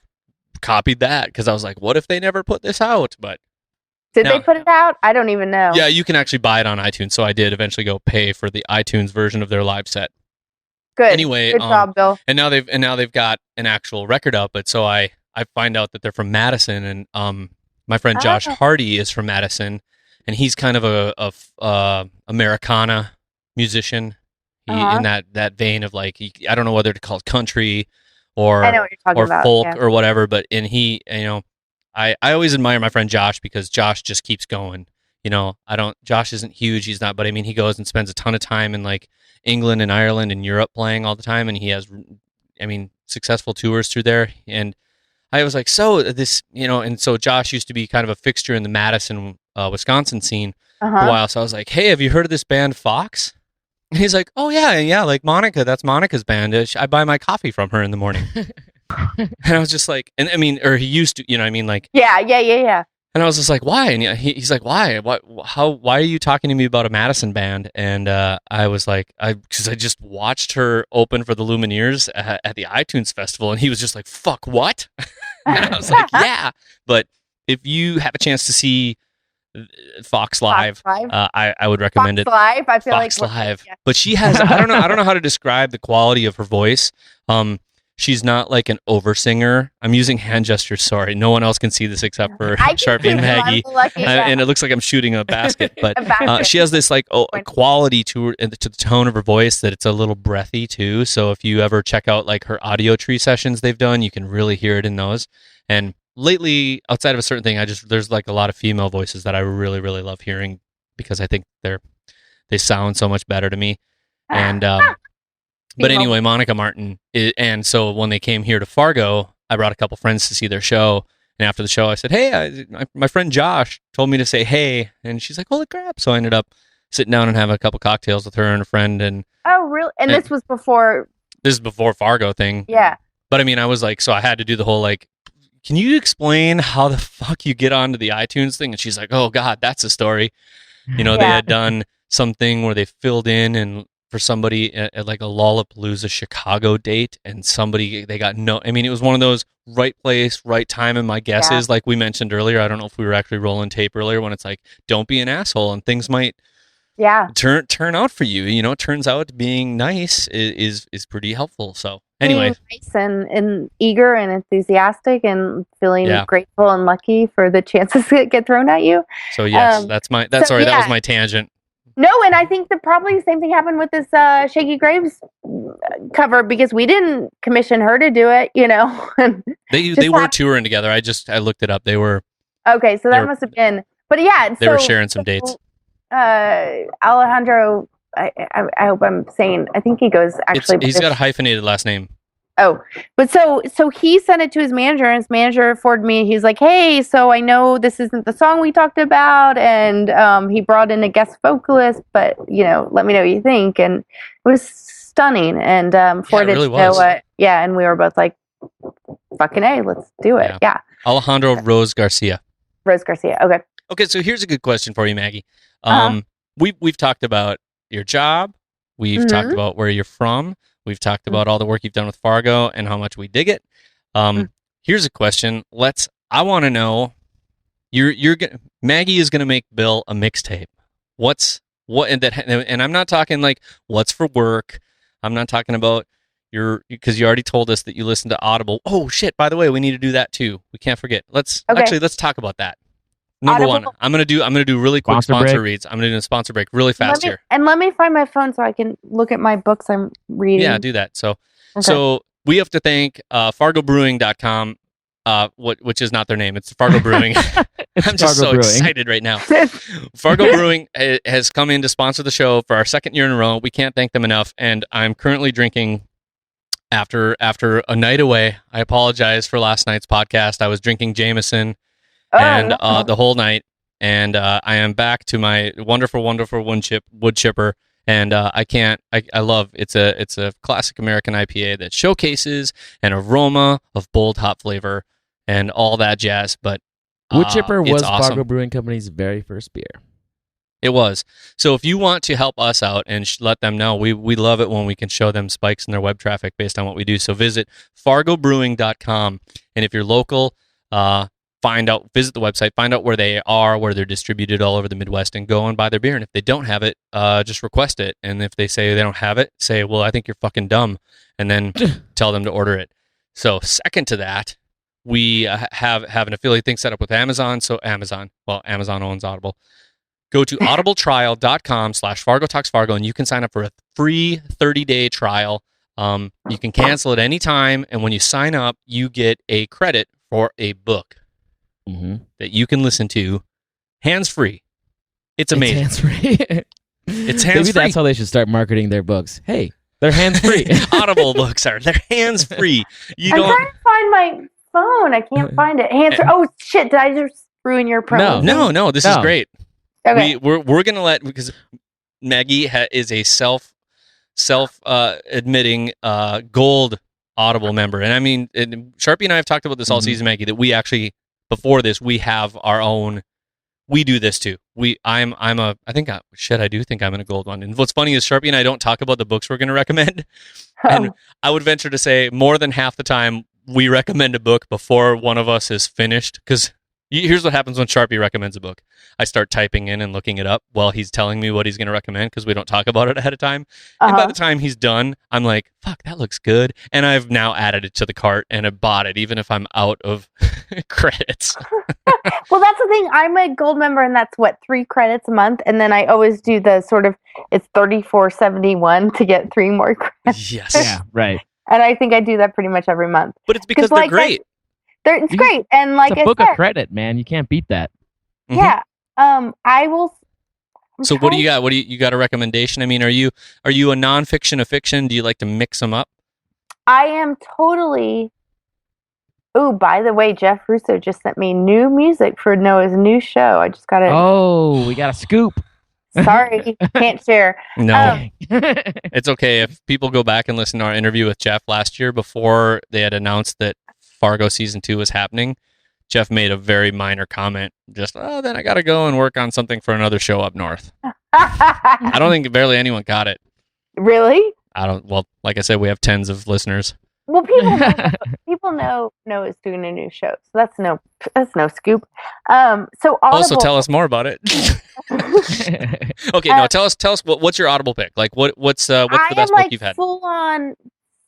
copied that because I was like, what if they never put this out? But did they put it out? I don't even know. Yeah, you can actually buy it on iTunes. So I did eventually go pay for the iTunes version of their live set. Good. Anyway, good job, Bill. And now they've got an actual record up. But so I find out that they're from Madison, and my friend Josh Hardy is from Madison, and he's kind of a Americana musician. In that vein of, like, I don't know whether to call it country or I know what you're talking about, folk, yeah. or whatever. But I always admire my friend Josh because Josh just keeps going. Josh isn't huge. He's not, but I mean, he goes and spends a ton of time in, like, England and Ireland and Europe playing all the time. And he has, successful tours through there. And I was like, and so Josh used to be kind of a fixture in the Madison, Wisconsin scene for a while. So I was like, hey, have you heard of this band Fox? And he's like, oh yeah. Like Monica, that's Monica's band. I buy my coffee from her in the morning. And I was just like, or he used to, like. Yeah. And I was just like, why? And he's like, why? Why are you talking to me about a Madison band? And I was like, because I just watched her open for the Lumineers at the iTunes Festival, and he was just like, fuck, what? And I was like, yeah. But if you have a chance to see Fox Live, I would recommend it. Fox Live, I feel Fox like Live. Yeah. But she has, I don't know how to describe the quality of her voice. She's not like an oversinger. I'm using hand gestures. Sorry, no one else can see this except for Charpie and Maggie. And it looks like I'm shooting a basket. But she has this like quality to the tone of her voice that it's a little breathy too. So if you ever check out like her audio tree sessions they've done, you can really hear it in those. And lately, outside of a certain thing, there's like a lot of female voices that I really, really love hearing because I think they sound so much better to me. And but anyway, Monica Martin, and so when they came here to Fargo, I brought a couple friends to see their show, and after the show, I said, hey, my friend Josh told me to say hey, and she's like, holy crap, so I ended up sitting down and having a couple cocktails with her and a friend, and... Oh, really? And this was before... This is before Fargo thing. Yeah. But I mean, I was like, so I had to do the whole, like, can you explain how the fuck you get onto the iTunes thing? And she's like, oh, God, that's a story. They had done something where they filled in and for somebody at like a Lollapalooza Chicago date, and somebody they got no. I mean, it was one of those right place, right time. And my guess is, like we mentioned earlier, I don't know if we were actually rolling tape earlier, when it's like, don't be an asshole, and things might turn out for you. It turns out being nice is pretty helpful. So anyway, being nice and eager and enthusiastic and feeling grateful and lucky for the chances that get thrown at you. So yes, that was my tangent. No, and I think probably the same thing happened with this Shaggy Graves cover, because we didn't commission her to do it, They were touring together. I looked it up. They were okay, so that must have been. But yeah, they were sharing some dates. Alejandro, I hope I'm saying. I think he goes actually. He's got a hyphenated last name. Oh, but so he sent it to his manager, and his manager forwarded me. He's like, "Hey, so I know this isn't the song we talked about, and he brought in a guest vocalist, but let me know what you think." And it was stunning, and forwarded it really was. And we were both like, "Fucking A, let's do it." Yeah. Alejandro Rose Garcia. Okay. Okay, so here's a good question for you, Maggie. We've talked about your job. We've talked about where you're from. We've talked about all the work you've done with Fargo and how much we dig it. Here's a question. I want to know. Maggie is gonna make Bill a mixtape. And I'm not talking like what's for work. I'm not talking about because you already told us that you listen to Audible. Oh shit! By the way, we need to do that too. We can't forget. Let's talk about that. Number one, I'm gonna do really quick sponsor reads. I'm gonna do a sponsor break really fast here. And let me find my phone so I can look at my books I'm reading. Yeah, do that. So we have to thank FargoBrewing.com, which is not their name. It's Fargo Brewing. I'm just so excited right now. Fargo Brewing has come in to sponsor the show for our second year in a row. We can't thank them enough. And I'm currently drinking after a night away. I apologize for last night's podcast. I was drinking Jameson. The whole night, and I am back to my wonderful wood chipper, and I love it's a classic American IPA that showcases an aroma of bold hop flavor and all that jazz. But wood chipper was awesome. Fargo Brewing Company's very first beer. It was. So if you want to help us out and let them know, we love it when we can show them spikes in their web traffic based on what we do. So visit fargobrewing.com, and if you're local, visit the website, find out where they are, where they're distributed all over the Midwest, and go and buy their beer. And if they don't have it, just request it. And if they say they don't have it, say, well, I think you're fucking dumb, and then tell them to order it. So second to that, we have an affiliate thing set up with Amazon. So Amazon owns Audible. Go to audibletrial.com/FargoTalksFargo, and you can sign up for a free 30-day trial. You can cancel at any time, and when you sign up, you get a credit for a book. That you can listen to hands-free. It's amazing. It's hands-free. It's hands-free. Maybe that's how they should start marketing their books. Hey, they're hands-free. Audible books they're hands-free. I'm trying to find my phone. I can't find it. Hands-free. Oh shit! Did I just ruin your promo? No. This is great. Okay. We're gonna because Maggie is a self admitting gold Audible member, and I mean, Charpie and I have talked about this all season, Maggie. That we actually. Before this, we have our own. We do this too. I do think I'm in a gold one. And what's funny is Charpie and I don't talk about the books we're going to recommend. And I would venture to say more than half the time we recommend a book before one of us is finished. Because here's what happens when Charpie recommends a book. I start typing in and looking it up while he's telling me what he's going to recommend because we don't talk about it ahead of time. And by the time he's done, I'm like, fuck, that looks good. And I've now added it to the cart and have bought it, even if I'm out of credits. Well, that's the thing. I'm a gold member, and that's 3 credits a month. And then I always do the sort of, it's $34.71 to get 3 more credits. Yes. Yeah, right. And I think I do that pretty much every month. But it's because they're great. It's great. And like it's a book of credit, man. You can't beat that. Yeah. I will. So what do you got? What do you got a recommendation? I mean, are you a nonfiction, a fiction? Do you like to mix them up? I am totally. Oh, by the way, Jeff Russo just sent me new music for Noah's new show. I just got it. Oh, we got a scoop. Sorry, can't share. No, it's okay if people go back and listen to our interview with Jeff last year before they had announced that Fargo season 2 was happening. Jeff made a very minor comment, just, then I got to go and work on something for another show up north. I don't think barely anyone got it. Really? I don't. Well, like I said, we have tens of listeners. Well, people know it's doing a new show, so that's no scoop. So Audible. Also, tell us more about it. Okay, no, tell us what's your Audible pick? Like, what's the best book you've had? Full on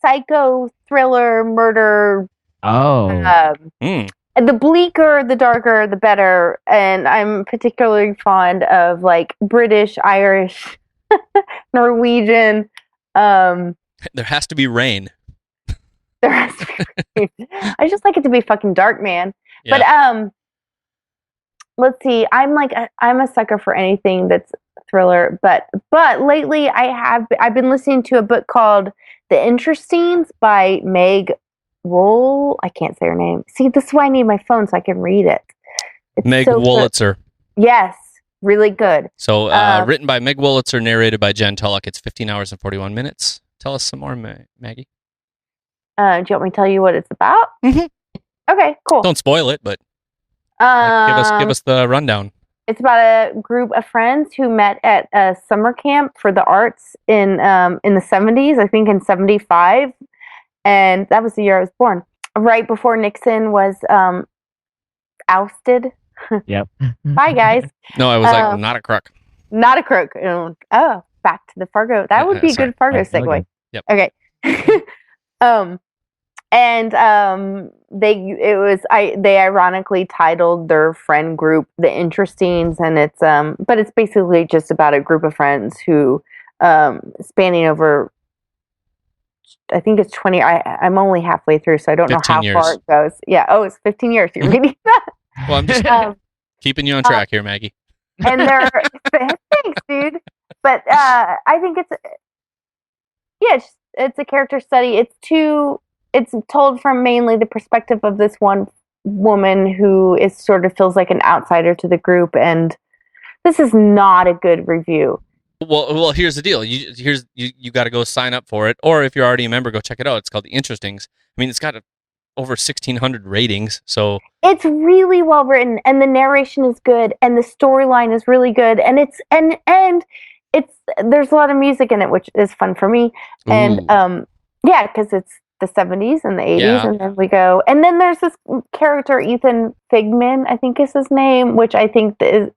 psycho thriller murder. Oh. The bleaker, the darker, the better. And I'm particularly fond of like British, Irish, Norwegian. There has to be rain. There has to be rain. I just like it to be fucking dark, man. Yeah. But let's see. I'm a sucker for anything that's thriller. But lately I've been listening to a book called The Interstings by Meg Wool. I can't say her name. See, this is why I need my phone so I can read it. It's Meg Wolitzer. Yes, really good. So written by Meg Wolitzer, narrated by Jen Tullock. It's 15 hours and 41 minutes. Tell us some more, Maggie. Do you want me to tell you what it's about? Mm-hmm. Okay, cool. Don't spoil it, but give us the rundown. It's about a group of friends who met at a summer camp for the arts in the 70s, I think in 75. And that was the year I was born. Right before Nixon was ousted. Yep. Bye, guys. No, I was like, not a crook. Not a crook. Oh, back to the Fargo. That would be a good Fargo segue. Yep. Okay. They ironically titled their friend group The Interstings, and it's but it's basically just about a group of friends who spanning over, I think it's 20. I'm only halfway through, so I don't know how far it goes. Yeah. Oh, it's 15 years. You're reading that? Well, I'm just keeping you on track here, Maggie. And they're thanks, dude. But I think it's a character study. It's told from mainly the perspective of this one woman who is sort of feels like an outsider to the group, and this is not a good review. Well, here's the deal. You got to go sign up for it, or if you're already a member, go check it out. It's called The Interstings. I mean, it's got over 1,600 ratings, so it's really well written, and the narration is good, and the storyline is really good, and it's there's a lot of music in it, which is fun for me. Ooh. And because it's the 70s and the 80s, and then we go, and then there's this character Ethan Figman, I think is his name, which I think is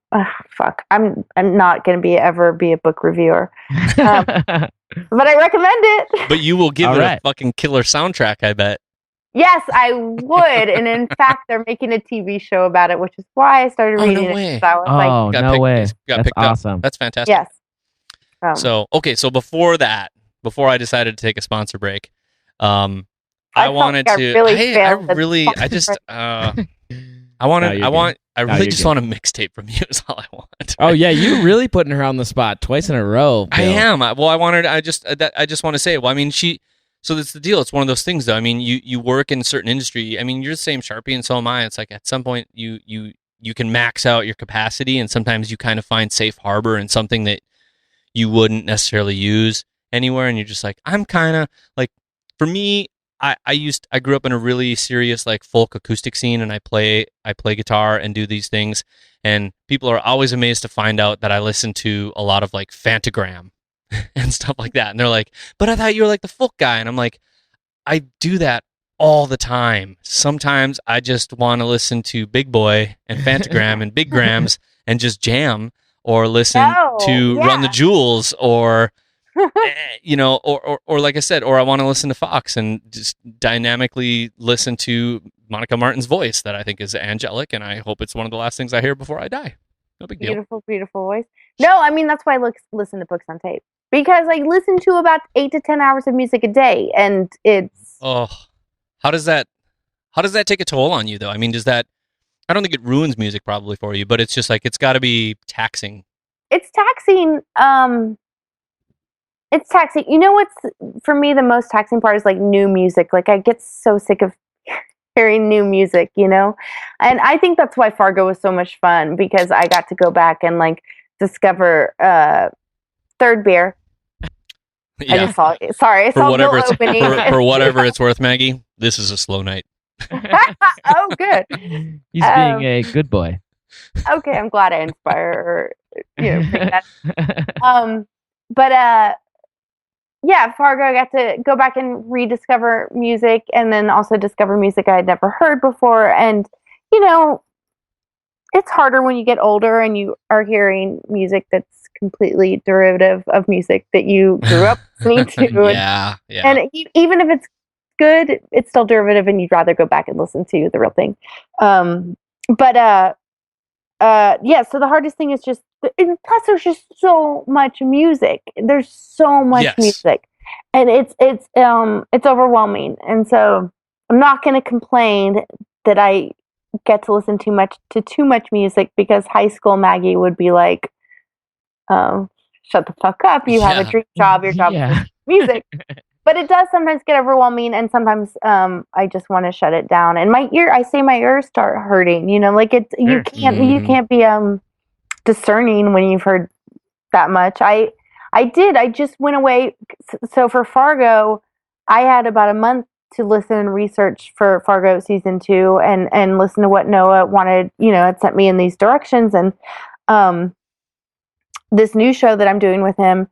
I'm not going to ever be a book reviewer, but I recommend it. But you will give it a fucking killer soundtrack, I bet. Yes, I would, and in fact, they're making a TV show about it, which is why I started reading it. I was no way! That's awesome. Up. That's fantastic. Yes. So before I decided to take a sponsor break, I wanted to. I really just want a mixtape from you. Is all I want. Oh yeah, you really putting her on the spot twice in a row, Bill. I am. I just want to say. Well, I mean, So that's the deal. It's one of those things, though. I mean, you work in a certain industry. I mean, you're the same Charpie, and so am I. It's like at some point you can max out your capacity, and sometimes you kind of find safe harbor in something that you wouldn't necessarily use anywhere, and you're just like, I'm kind of like, for me, I grew up in a really serious like folk acoustic scene, and I play guitar and do these things, and people are always amazed to find out that I listen to a lot of like Fantagram and stuff like that. And they're like, but I thought you were like the folk guy. And I'm like, I do that all the time. Sometimes I just want to listen to Big Boy and Fantagram and Big Grams and just jam, or listen to Run the Jewels, or, or like I said, or I want to listen to Fox and just dynamically listen to Monica Martin's voice that I think is angelic. And I hope it's one of the last things I hear before I die. No big deal. Beautiful, beautiful voice. No, I mean, that's why I listen to books on tape. Because I listen to about 8 to 10 hours of music a day, and it's... Oh, how does that take a toll on you, though? I mean, I don't think it ruins music probably for you, but it's just like, it's got to be taxing. It's taxing. It's taxing. You know what's, for me, the most taxing part is like new music. Like, I get so sick of hearing new music, And I think that's why Fargo was so much fun, because I got to go back and like discover Third Beer. Yeah. I just saw it. Sorry, I saw whatever no opening. For whatever it's worth, Maggie, this is a slow night. Oh, good. He's being a good boy. Okay, I'm glad I inspire. Bring that. But Fargo, I got to go back and rediscover music, and then also discover music I had never heard before. And, you know, it's harder when you get older and you are hearing music that's completely derivative of music that you grew up listening to. Yeah. And even if it's good, it's still derivative, and you'd rather go back and listen to the real thing. So the hardest thing is just, and plus there's just so much music. There's so much music, and it's overwhelming. And so I'm not going to complain that I get to listen too much music, because high school Maggie would be like, shut the fuck up. You have a dream job. Your job is music. But it does sometimes get overwhelming, and sometimes I just want to shut it down. And my ears start hurting. You know, like you can't be discerning when you've heard that much. I just went away. So for Fargo, I had about a month to listen and research for Fargo season 2, and listen to what Noah wanted. You know, had sent me in these directions, and this new show that I'm doing with him,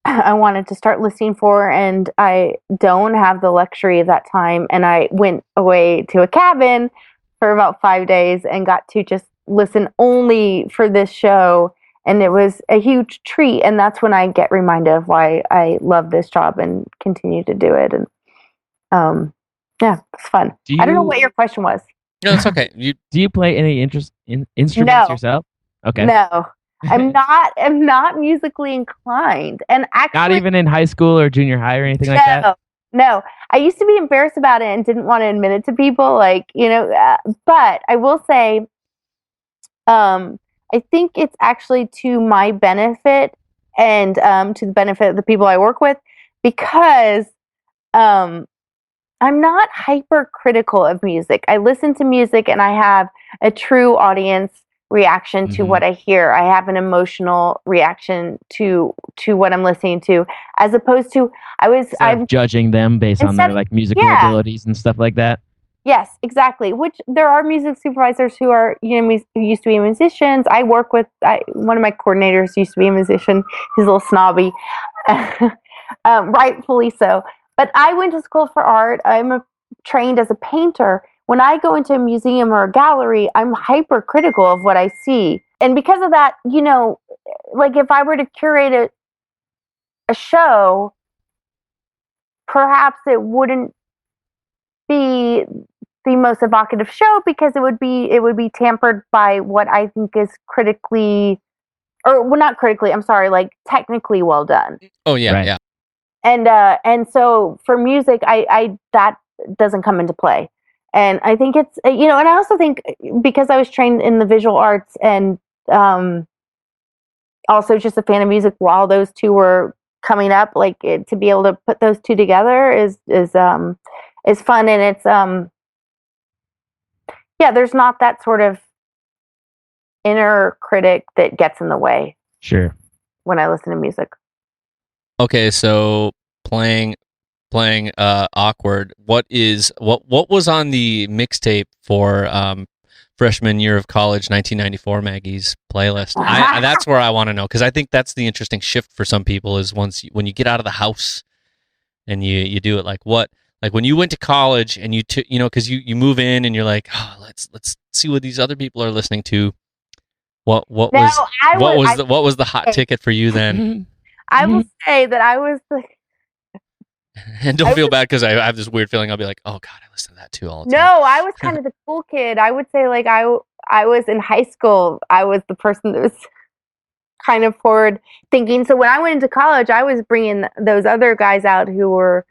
I wanted to start listening for, and I don't have the luxury of that time. And I went away to a cabin for about 5 days and got to just listen only for this show. And it was a huge treat. And that's when I get reminded of why I love this job and continue to do it. And it's fun. I don't know what your question was. No, it's okay. Do you play any instruments yourself? Okay. No. I'm not musically inclined, and actually, not even in high school or junior high or anything like that. No, I used to be embarrassed about it and didn't want to admit it to people, like, you know. But I will say, I think it's actually to my benefit, and to the benefit of the people I work with, because I'm not hypercritical of music. I listen to music, and I have a true audience reaction to what I hear. I have an emotional reaction to what I'm listening to, as opposed to I'm judging them based on their like musical abilities and stuff like that. Yes, exactly. Which there are music supervisors who are, you know, who used to be musicians. I work with one of my coordinators used to be a musician. He's a little snobby, rightfully so. But I went to school for art. I'm trained as a painter. When I go into a museum or a gallery, I'm hypercritical of what I see. And because of that, you know, like if I were to curate a show, perhaps it wouldn't be the most evocative show, because it would be tampered by what I think is critically, or well, not critically, I'm sorry, like technically well done. Oh yeah, right. Yeah. And so for music, I that doesn't come into play. And I think it's, you know, and I also think because I was trained in the visual arts, and also just a fan of music while those two were coming up, like to be able to put those two together is fun. And it's, there's not that sort of inner critic that gets in the way. Sure. When I listen to music. Okay. So playing Awkward, what was on the mixtape for freshman year of college 1994 Maggie's playlist? That's where I want to know, because I think that's the interesting shift for some people, is when you get out of the house and you do it, like when you went to college and you know, because you move in and you're like, oh, let's see what these other people are listening to. What was the hot ticket for you then? I will say that I was the. And don't feel bad, because I have this weird feeling I'll be like, oh God, I listen to that too all the time. No, I was kind of the cool kid. I would say, like, I was in high school. I was the person that was kind of forward thinking. So when I went into college, I was bringing those other guys out who were,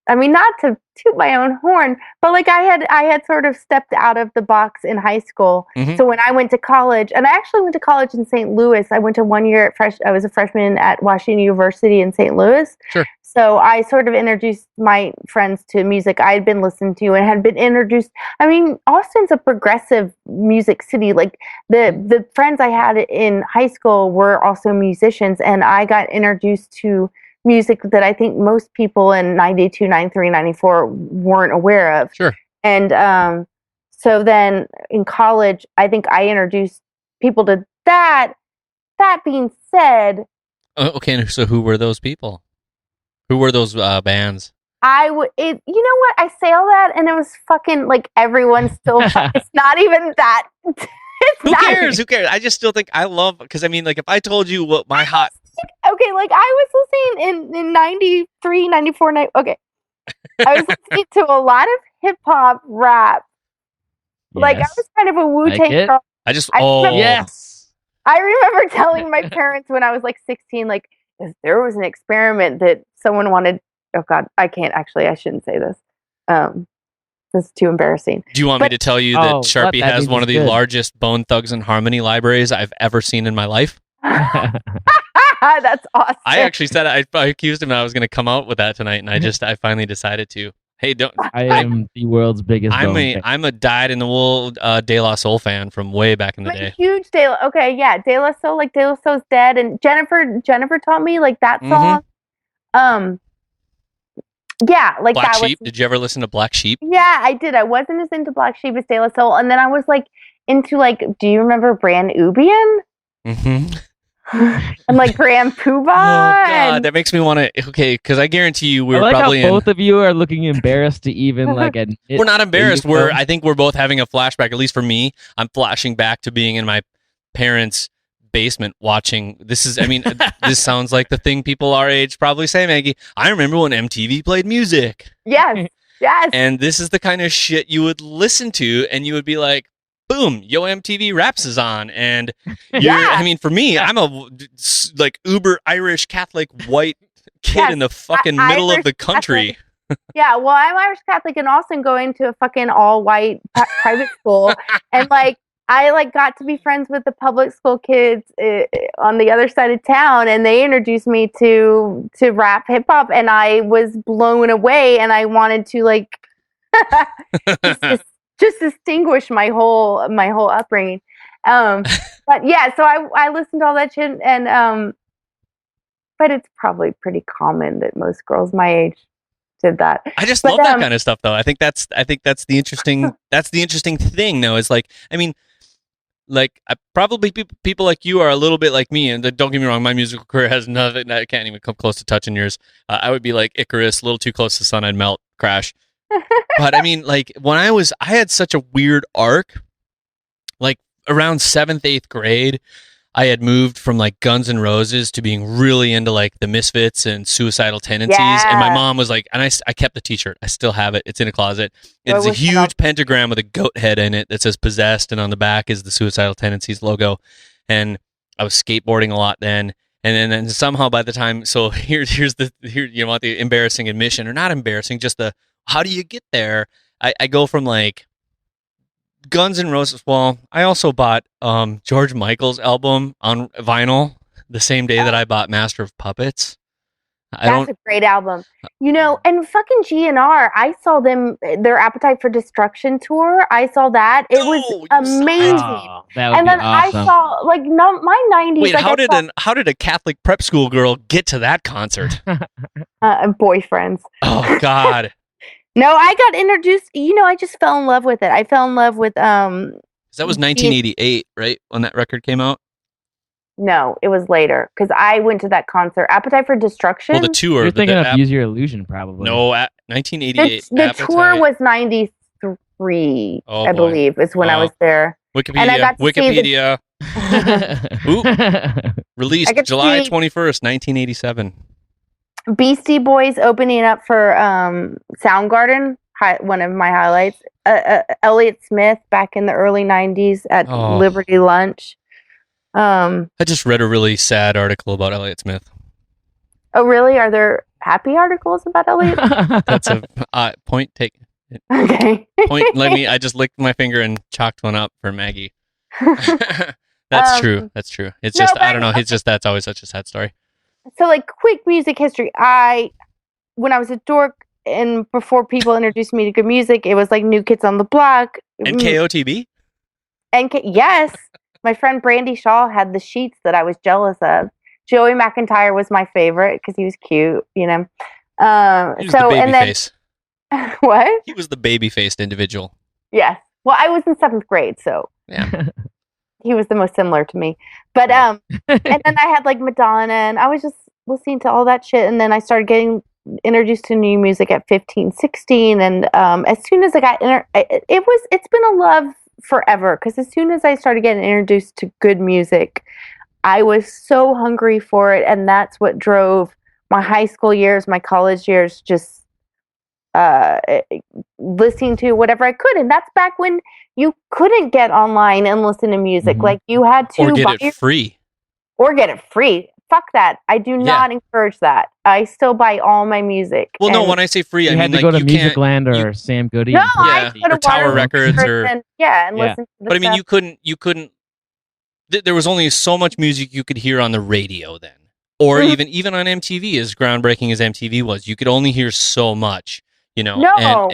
I mean, not to toot my own horn, but like I had sort of stepped out of the box in high school. Mm-hmm. So when I went to college, and I actually went to college in St. Louis, I went to 1 year I was a freshman at Washington University in St. Louis. Sure. So I sort of introduced my friends to music I had been listening to and had been introduced. I mean, Austin's a progressive music city. Like the friends I had in high school were also musicians, and I got introduced to music that I think most people in 92, 93, 94 weren't aware of. Sure. And so then in college, I think I introduced people to that. That being said, Okay, so who were those people? Who were those bands? You know what? I say all that, and it was fucking like everyone still. It's not even that. Who cares? Who cares? I just still think I love, because I mean, like, if I told you what my hot. Okay, like I was listening in 93, 94, okay. I was listening to a lot of hip hop, rap. Yes. Like I was kind of a Wu-Tang girl. Yes. I remember telling my parents when I was like 16, like, if there was an experiment that someone wanted. Oh God, I shouldn't say this. This is too embarrassing. Do you want me to tell you that Charpie has one of the largest Bone Thugs and Harmony libraries I've ever seen in my life? That's awesome. I actually said I accused him that I was going to come out with that tonight, and I finally decided to. Hey, don't. I am the world's biggest. I'm a dyed-in-the-wool De La Soul fan from way back in the day. Huge De La. Okay, yeah, De La Soul. Like De La Soul's dead, and Jennifer taught me like that song. Yeah, like Black that Sheep. Did you ever listen to Black Sheep? Yeah, I did. I wasn't as into Black Sheep as De La Soul, and then I was like into like. Do you remember Brand Ubian? Mm-hmm. And like Grand Poobah. Oh God, that makes me want to. Okay, because I guarantee you, we're probably how both of you are looking embarrassed to even like admit. We're not embarrassed. I think we're both having a flashback. At least for me, I'm flashing back to being in my parents' basement watching. This sounds like the thing people our age probably say, Maggie. I remember when MTV played music. Yes. And this is the kind of shit you would listen to, and you would be like, boom, Yo MTV Raps is on. And I mean, for me, I'm a like uber Irish Catholic white kid in the fucking middle of the country. Yeah, well, I'm Irish Catholic in Austin, going to a fucking all white private school, and like I like got to be friends with the public school kids on the other side of town, and they introduced me to rap hip hop, and I was blown away, and I wanted to like just distinguish my whole upbringing. But yeah, so I listened to all that shit, and but it's probably pretty common that most girls my age did that. I just love that kind of stuff, though. I think that's the interesting thing, though. Is like, I mean, like probably people like you are a little bit like me, and don't get me wrong, my musical career has nothing. I can't even come close to touching yours. I would be like Icarus, a little too close to the sun, I'd melt, crash. But I mean, like when I had such a weird arc. Like around 7th, 8th grade, I had moved from like Guns N' Roses to being really into like the Misfits and Suicidal Tendencies. Yeah. And my mom was like, and I kept the t-shirt. I still have it. It's in a closet. It's a huge pentagram with a goat head in it that says Possessed. And on the back is the Suicidal Tendencies logo. And I was skateboarding a lot then. And then somehow by the time, so here you want the embarrassing admission, or not embarrassing, just how do you get there? I go from like Guns N' Roses. Well, I also bought George Michael's album on vinyl the same day that I bought Master of Puppets. That's a great album. You know, and fucking GNR, I saw them, their Appetite for Destruction tour. I saw that. It was amazing. And then awesome. I saw, like, my 90s. Wait, like how did a Catholic prep school girl get to that concert? Boyfriends. Oh, God. No, I got introduced, I just fell in love with it. I fell in love with... That was 1988, right? When that record came out? No, it was later, because I went to that concert. Appetite for Destruction? Well, the tour... You're thinking of Use Your Illusion, probably. No, 1988. The tour was 93, I believe, is when I was there. Wikipedia. And I got to Wikipedia. Released July 21st, 1987. Beastie Boys opening up for Soundgarden, one of my highlights. Elliott Smith back in the early 90s at Liberty Lunch. I just read a really sad article about Elliott Smith. Oh, really? Are there happy articles about Elliott? That's a point taken. Okay. I just licked my finger and chalked one up for Maggie. That's true. That's true. It's just, I don't know. It's just, that's always such a sad story. So, like, quick music history. When I was a dork and before people introduced me to good music, it was like New Kids on the Block. And KOTB? Yes. My friend Brandy Shaw had the sheets that I was jealous of. Joey McIntyre was my favorite because he was cute, He was the baby face. What? He was the baby-faced individual. Yes. Well, I was in 7th grade, so. Yeah. he was the most similar to me. But and then I had like Madonna, and I was just listening to all that shit. And then I started getting introduced to new music at 15, 16. And as soon as I got it's been a love forever, because as soon as I started getting introduced to good music, I was so hungry for it, and that's what drove my high school years, my college years, just listening to whatever I could. And that's back when you couldn't get online and listen to music. Like, you had to or get it free. Or get it free. Fuck that. I do not encourage that. I still buy all my music. Well, no, when I say free, I had mean to like go to Musicland or Sam Goody. No, I go to or Tower Records and listen to the But I mean, stuff. you couldn't. There was only so much music you could hear on the radio then, or even on MTV. As groundbreaking as MTV was, you could only hear so much, No.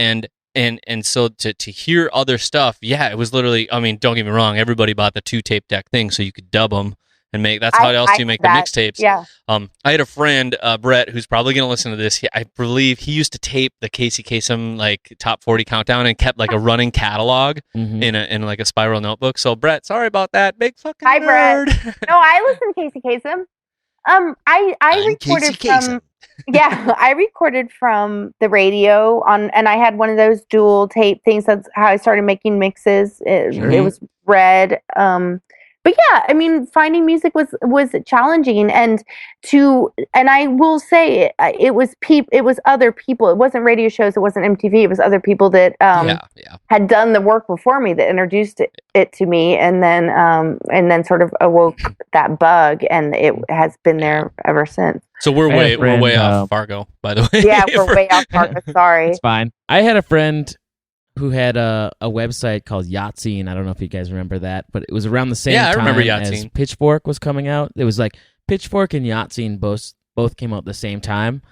And so to hear other stuff, it was literally. I mean, don't get me wrong, everybody bought the 2-tape deck thing, so you could dub them and make. That's how else you make the mixtapes. Yeah. I had a friend, Brett, who's probably going to listen to this. I believe he used to tape the Casey Kasem like top 40 countdown and kept like a running catalog in like a spiral notebook. So Brett, sorry about that. Big fucking Hi, nerd. Brett. No, I listen to Casey Kasem. I recorded from I recorded from the radio and I had one of those dual tape things. That's how I started making mixes. It was red. But yeah, I mean, finding music was challenging, and I will say it was other people. It wasn't radio shows. It wasn't MTV. It was other people that had done the work before me that introduced it to me, and then sort of awoke that bug, and it has been there ever since. So we're way off Fargo, by the way. Yeah, we're way off Fargo. Sorry, it's fine. I had a friend who had a website called Yahtzee, and I don't know if you guys remember that, but it was around the same time as Pitchfork was coming out. It was like Pitchfork and Yahtzee both came out at the same time,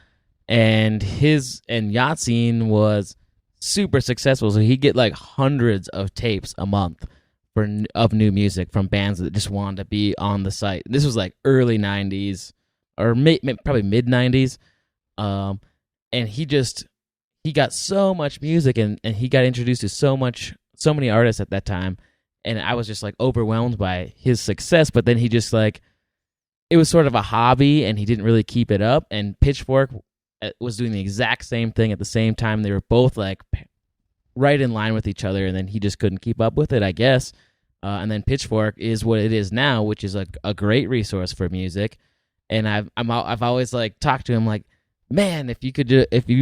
and Yahtzee was super successful, so he'd get like hundreds of tapes a month of new music from bands that just wanted to be on the site. This was like early 90s, or probably mid 90s, and he got so much music and he got introduced to so many artists at that time, and I was just like overwhelmed by his success. But then he just like, it was sort of a hobby and he didn't really keep it up, and Pitchfork was doing the exact same thing at the same time. They were both like right in line with each other, and then he just couldn't keep up with it, I guess. And then Pitchfork is what it is now, which is like a great resource for music. And I've always like talked to him like, man, if you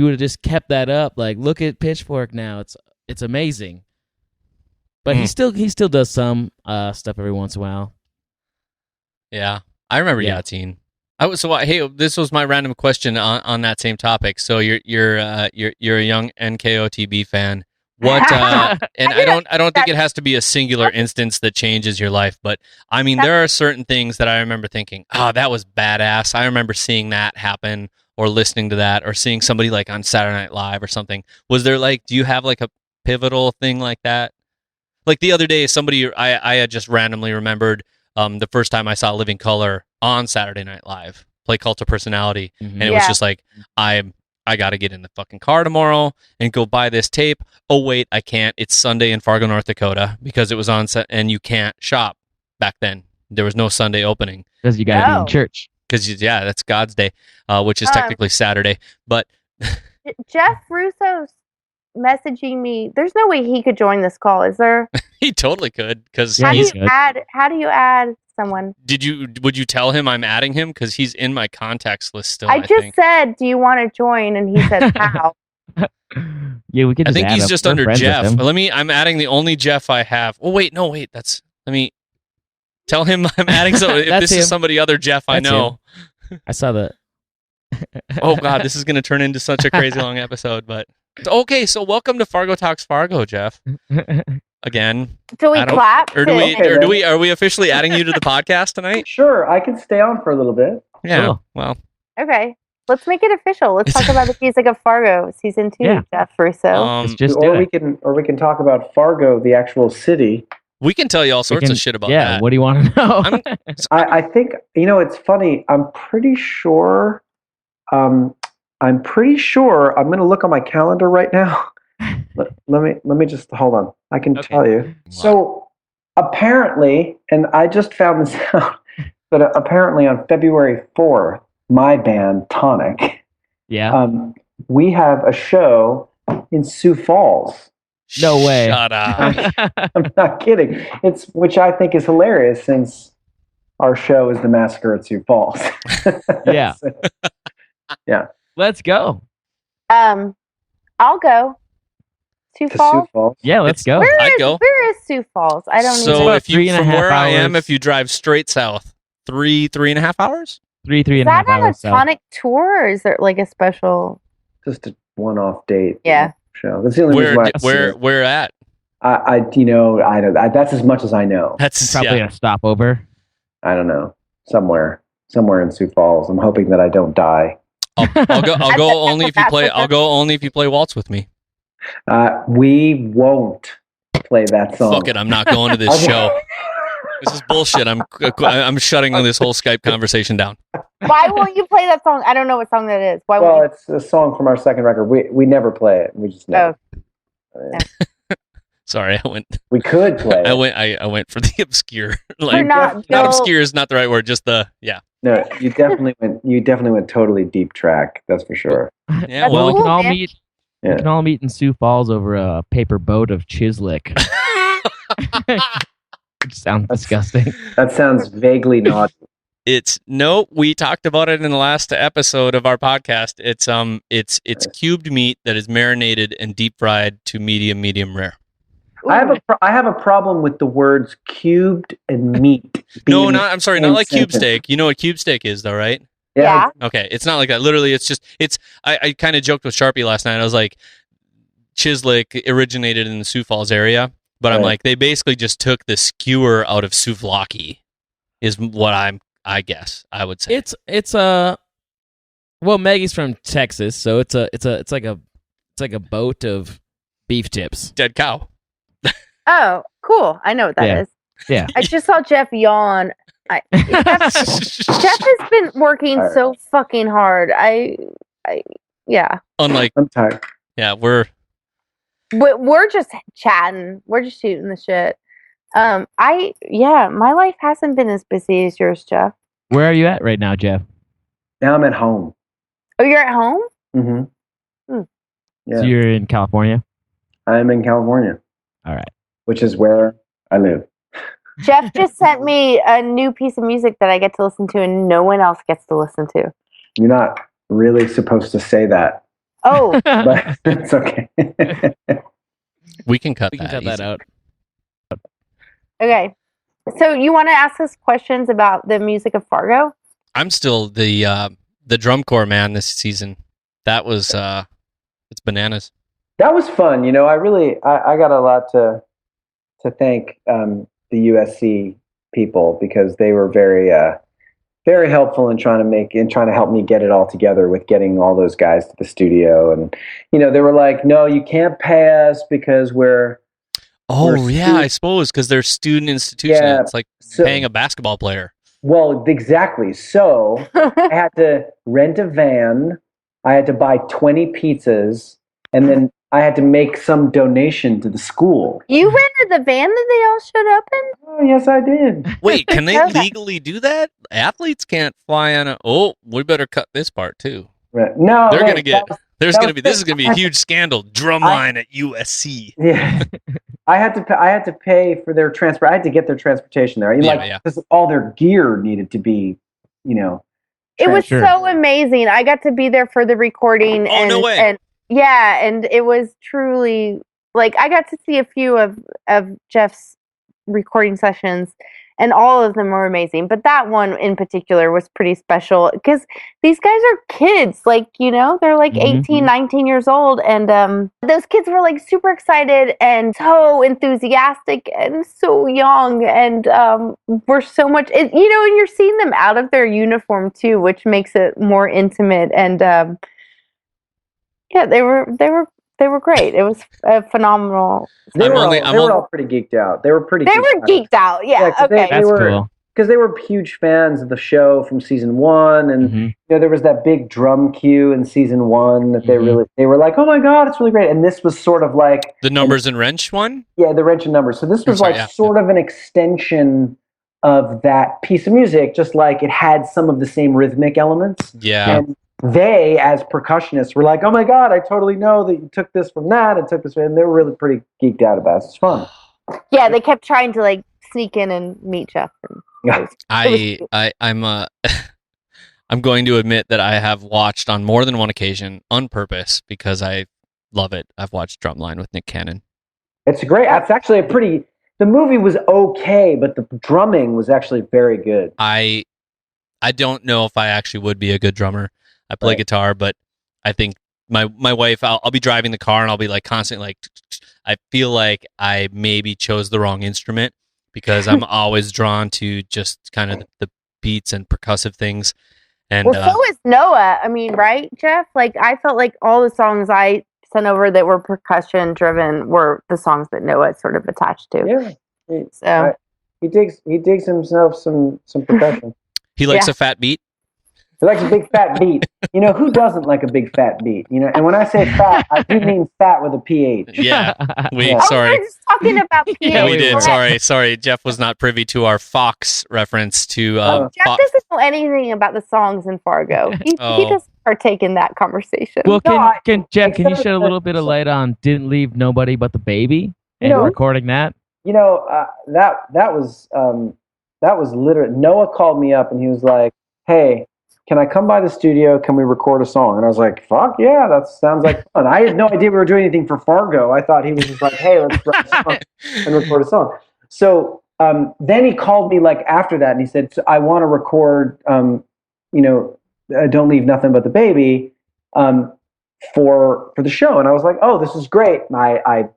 would have just kept that up, like look at Pitchfork now, it's amazing. But he still does some stuff every once in a while. Yeah, I remember Yahtzee. Hey, this was my random question on that same topic. So you're a young NKOTB fan. What and I don't think it has to be a singular instance that changes your life, but I mean there are certain things that I remember thinking, oh, that was badass. I remember seeing that happen, or listening to that, or seeing somebody like on Saturday Night Live or something. Was there like, do you have like a pivotal thing like that? Like the other day, I had just randomly remembered the first time I saw Living Colour on Saturday Night Live play Cult of Personality, and it was just like, I got to get in the fucking car tomorrow and go buy this tape. Oh wait, I can't. It's Sunday in Fargo, North Dakota, because it was on set, and you can't shop back then. There was no Sunday opening because you got to be in church. Because that's God's day, which is technically Saturday. But Jeff Russo's messaging me. There's no way he could join this call, is there? He totally could. Because how do you add someone? Would you tell him I'm adding him? Because he's in my contacts list still. I just said, do you want to join? And he said, how? Yeah, we could. I think he's just under Jeff. I'm adding the only Jeff I have. Oh wait, no, wait. Let me tell him I'm adding. So if this is somebody other Jeff I know. I saw that. Oh God, this is going to turn into such a crazy long episode. But okay, so welcome to Fargo Talks Fargo, Jeff. Again. Do we clap? Are we officially adding you to the podcast tonight? Sure, I can stay on for a little bit. Yeah. Cool. Well. Okay. Let's make it official. Let's talk about the music of Fargo, season 2, Jeff Russo. Let's just do it. We can talk about Fargo, the actual city. We can tell you all sorts of shit about that. Yeah, what do you want to know? I think, it's funny. I'm pretty sure I'm going to look on my calendar right now. Let me just hold on. I can tell you. So apparently and I just found this out, but apparently on February 4th, my band Tonic, Yeah. we have a show in Sioux Falls. No way. Shut up. I'm not kidding. Which I think is hilarious since our show is the Massacre at Sioux Falls. Yeah. So, yeah. Let's go. I'll go. Sioux To Falls. Sioux Falls. Yeah, let's go. I'd go. Where is Sioux Falls? I don't So even. if you 3.5 from where I am, hours. if you drive straight south, 3.5 hours. Three Is and a half that on a hours. south. Tonic tour, or is there like a special? Just a one-off date. Yeah. Show. That's the only reason why I see it. Where at? I that's as much as I know. That's Probably yeah. a stopover. I don't know. Somewhere in Sioux Falls. I'm hoping that I don't die. I'll go only if you play. I'll go only if you play Waltz with me. We won't play that song. Fuck it, I'm not going to this show. This is bullshit. I'm shutting this whole Skype conversation down. Why won't you play that song? I don't know what song that is. Why Well, won't it's a song from our second record. We never play it. We just never. Sorry, I went. We could play it. I went for the obscure. We're Like not obscure is not the right word. Just the yeah. No, you definitely went totally deep track. That's for sure. Yeah. That's Well, we can all man. meet. Yeah. We can all meet in Sioux Falls over a paper boat of Chislic. Which sounds disgusting. That sounds vaguely naughty. we talked about it in the last episode of our podcast. It's cubed meat that is marinated and deep fried to medium rare. I have a problem with the words cubed and meat. No, I'm sorry, not like cube sentence. steak. You know what cube steak is, though, right? Yeah. Okay, it's not like that. Literally, I kind of joked with Charpie last night. I was like, Chislic originated in the Sioux Falls area, but I'm Right. like, they basically just took the skewer out of souvlaki, is what I guess I would say. It's well, Maggie's from Texas, so it's like a boat of beef tips. Dead cow. Oh, cool. I know what that is. Yeah. I just saw Jeff yawn. Jeff has been working so fucking hard. Yeah. Unlike, I'm tired. yeah, we're We're just chatting. We're just shooting the shit. My life hasn't been as busy as yours, Jeff. Where are you at right now, Jeff? Now I'm at home. Oh, you're at home? Mm-hmm. Yeah, So you're in California? I'm in California, All right. which is where I live. Jeff just sent me a new piece of music that I get to listen to and no one else gets to listen to. You're not really supposed to say that, Oh, but it's okay. we can cut We can that cut that easy. out. okay. So you want to ask us questions about the music of Fargo? I'm still the drum corps man this season. That was it's bananas. That was fun. You know, I got a lot to thank the USC people because they were very very helpful in trying to help me get it all together with getting all those guys to the studio. And you know, they were like, "No, you can't pay us because we're I suppose because they're student institution. Yeah, It's like so- paying a basketball player. Well, exactly. So I had to rent a van. I had to buy 20 pizzas, and then I had to make some donation to the school. You rented the van that they all showed up in? Oh, yes, I did. Wait, can they Okay. legally do that? Athletes can't fly on a. Oh, we better cut this part too. Right. No, They're hey, gonna get. that was This is gonna be a huge scandal. Drumline at USC. Yeah, I had to pay for their transport. I had to get their transportation there. Yeah. Because all their gear needed to be, you know. It was Sure. so amazing. I got to be there for the recording. Oh, no way. And yeah, and it was truly like I got to see a few of Jeff's recording sessions, and all of them were amazing. But that one in particular was pretty special because these guys are kids, like, you know, they're like Mhm. 18, 19 years old. And those kids were like super excited and so enthusiastic and so young. And were so much, you know, and you're seeing them out of their uniform too, which makes it more intimate. And yeah, they were great. It was phenomenal. They I'm were only- all pretty geeked out. They were pretty. They were geeked out. Yeah. 'cause Okay. That's were, cool. because they were huge fans of the show from season one, and Mhm. you know there was that big drum cue in season one that Mhm. they were like, oh my god, it's really great. And this was sort of like The numbers and wrench one. the wrench and numbers. So this was sorry, like yeah. sort of an extension of that piece of music, just like it had some of the same rhythmic elements. Yeah. And they, as percussionists, were like, "Oh my God, I totally know that you took this from that and took this," and they were really pretty geeked out about it. It's fun. Yeah, they kept trying to like sneak in and meet Jeff. And I'm going to admit that I have watched on more than one occasion on purpose because I love it. I've watched Drumline with Nick Cannon. It's great. It's actually the movie was okay, but the drumming was actually very good. I don't know if I actually would be a good drummer. I play guitar, but I think my wife, I'll be driving the car and I'll be like constantly like, I feel like I maybe chose the wrong instrument because I'm always drawn to just kind of the beats and percussive things. And well, so is Noah. I mean, right, Jeff? Like, I felt like all the songs I sent over that were percussion driven were the songs that Noah sort of attached to. Yeah, he digs himself some percussion. He likes a fat beat. He likes a big fat beat. You know, who doesn't like a big fat beat? You know, and when I say fat, I do mean fat with a PH. Yeah. Sorry. We're just talking about PH. Yeah, we did. Sorry. Jeff was not privy to our Fox reference to. Jeff doesn't know anything about the songs in Fargo. He doesn't partake in that conversation. Well, can Jeff, can you shed a little bit of light on "Didn't Leave Nobody But the Baby" and recording that? You know, that was literally Noah called me up and he was like, "Hey, can I come by the studio? Can we record a song?" And I was like, "Fuck yeah, that sounds like fun." I had no idea we were doing anything for Fargo. I thought he was just like, "Hey, let's write a song and record a song." So then he called me like after that and he said, "I want to record, Don't Leave Nothing But the Baby for the show." And I was like, "Oh, this is great." And I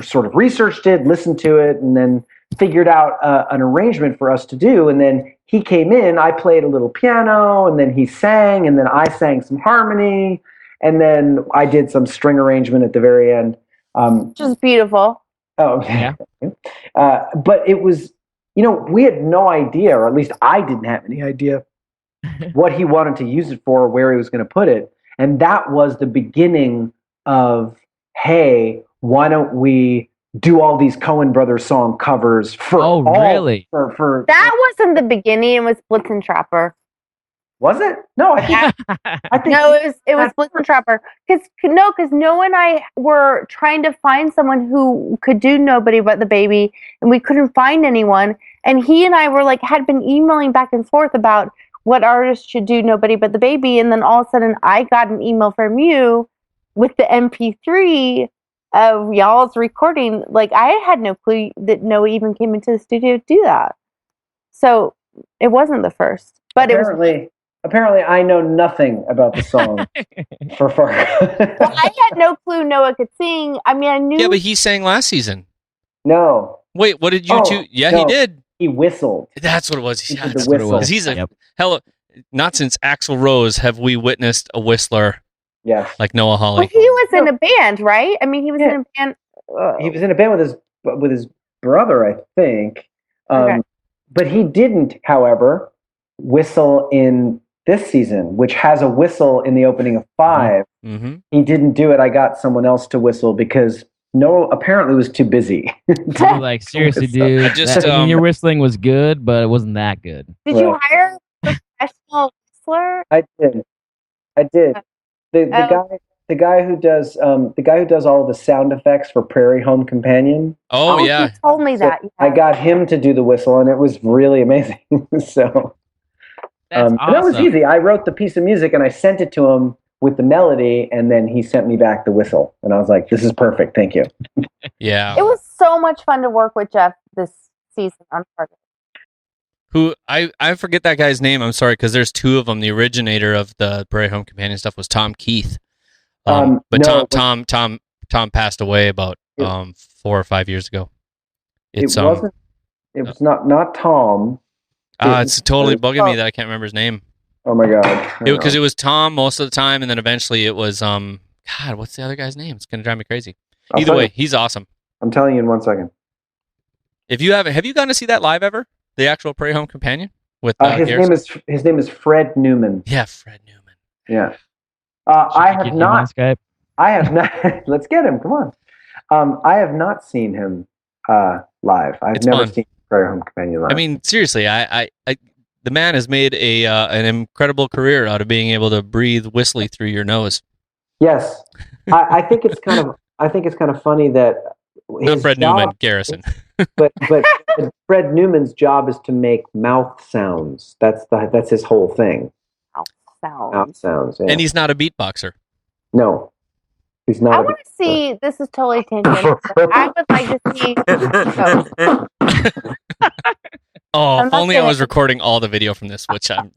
sort of researched it, listened to it, and then figured out an arrangement for us to do. And then he came in, I played a little piano, and then he sang, and then I sang some harmony, and then I did some string arrangement at the very end. Which is beautiful. Oh, yeah. But it was, we had no idea, or at least I didn't have any idea what he wanted to use it for, or where he was going to put it. And that was the beginning of, hey, why don't we do all these Coen Brothers song covers for really? For that wasn't the beginning. It was Blitz and Trapper. Was it? No, I think no, it was Blitz and Trapper. Because Noah and I were trying to find someone who could do Nobody But the Baby, and we couldn't find anyone. And he and I were like had been emailing back and forth about what artist should do Nobody But the Baby, and then all of a sudden I got an email from you with the MP3 of y'all's recording. Like, I had no clue that Noah even came into the studio to do that. So it wasn't the first, but apparently I know nothing about the song for Fargo. Well, I had no clue Noah could sing. I mean, I knew. Yeah, but he sang last season. No. Wait, what did you two? Yeah, no, he did. He whistled. That's what it was. Yeah, that's what it was. He's not since Axl Rose have we witnessed a whistler. Yes. Like Noah Hawley. Well, he was in a band, right? I mean, he was in a band. He was in a band with his brother, I think. Okay. But he didn't, however, whistle in this season, which has a whistle in the opening of 5. Mm-hmm. He didn't do it. I got someone else to whistle because Noah apparently was too busy. Like, seriously, dude. Your whistling was good, but it wasn't that good. Did you hire a professional whistler? I did. The guy who does all the sound effects for Prairie Home Companion. Oh yeah, he told me that. Yeah. I got him to do the whistle, and it was really amazing. So that's awesome. That was easy. I wrote the piece of music and I sent it to him with the melody, and then he sent me back the whistle, and I was like, "This is perfect, thank you." Yeah, it was so much fun to work with Jeff this season on Fargo. Who I forget that guy's name. I'm sorry, because there's 2 of them. The originator of the Prairie Home Companion stuff was Tom Keith. But no, Tom passed away about 4 or 5 years ago. It was not Tom. It's totally bugging me that I can't remember his name. Oh my god! Because it was Tom most of the time, and then eventually it was God. What's the other guy's name? It's gonna drive me crazy. Either way, he's awesome. I'm telling you in 1 second. If you have you gone to see that live ever? The actual Prairie Home Companion with his name is Fred Newman. Yeah, Fred Newman. Yeah. I have not. Let's get him. Come on. I have not seen him live. I've never seen. Prairie Home Companion Lab. I mean, seriously, the man has made an incredible career out of being able to breathe whistly through your nose. Yes, I think it's kind of funny that Not Fred Newman, Garrison. but Fred Newman's job is to make mouth sounds. That's his whole thing. Mouth sounds. Yeah. And he's not a beatboxer. No, he's not. I want to see. This is totally tangent. I would like to see. Oh, if only I was recording all the video from this, which I'm.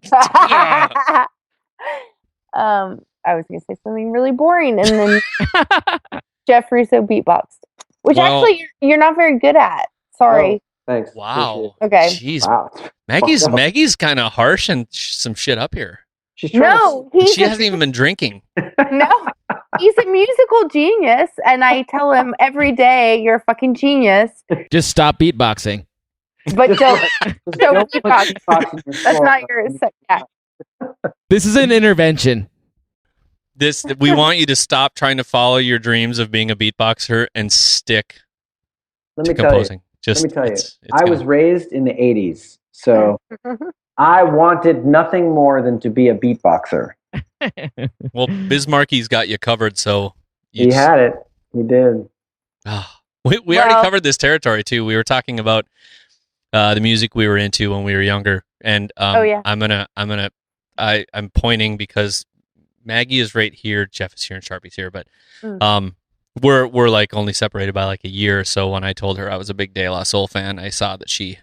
I was going to say something really boring, and then Jeff Russo beatboxed, which actually you're not very good at. Sorry. Oh, thanks. Wow. Okay. Jeez. Wow. Maggie's kind of harsh and some shit up here. She hasn't even been drinking. No, he's a musical genius, and I tell him every day, "You're a fucking genius." Just stop beatboxing. But don't beatbox. That's not your. Yeah. This is an intervention. We want you to stop trying to follow your dreams of being a beatboxer and stick to composing. Let me tell you. I was raised in the 80s, so I wanted nothing more than to be a beatboxer. Well, Bismarcky's got you covered, so he had it. He did. We already covered this territory too. We were talking about the music we were into when we were younger, and I'm pointing because Maggie is right here, Jeff is here, and Charpie's here, but we're like only separated by like a year or so. When I told her I was a big De La Soul fan, I saw that she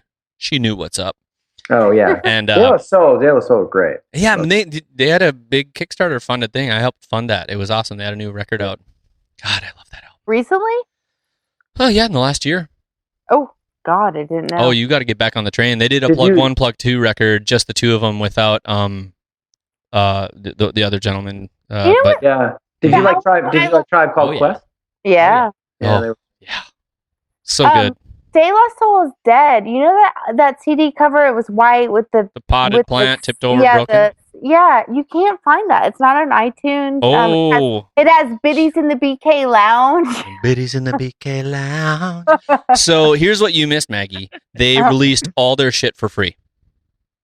knew what's up. Oh yeah, and De La Soul great. Yeah, I mean, they had a big Kickstarter funded thing. I helped fund that. It was awesome. They had a new record out. God, I love that album. Recently? Oh yeah, in the last year. Oh God, I didn't know. Oh, you got to get back on the train. They did a Plug 1, Plug 2 record, just the two of them without the other gentleman. Yeah. Did you like Tribe Called Quest? Yeah. Yeah. So good. De La Soul is dead. You know that CD cover? It was white with the potted plant tipped over, broken. You can't find that. It's not on iTunes. It has Biddies in the BK Lounge. Biddies in the BK Lounge. So here's what you missed, Maggie. They released all their shit for free.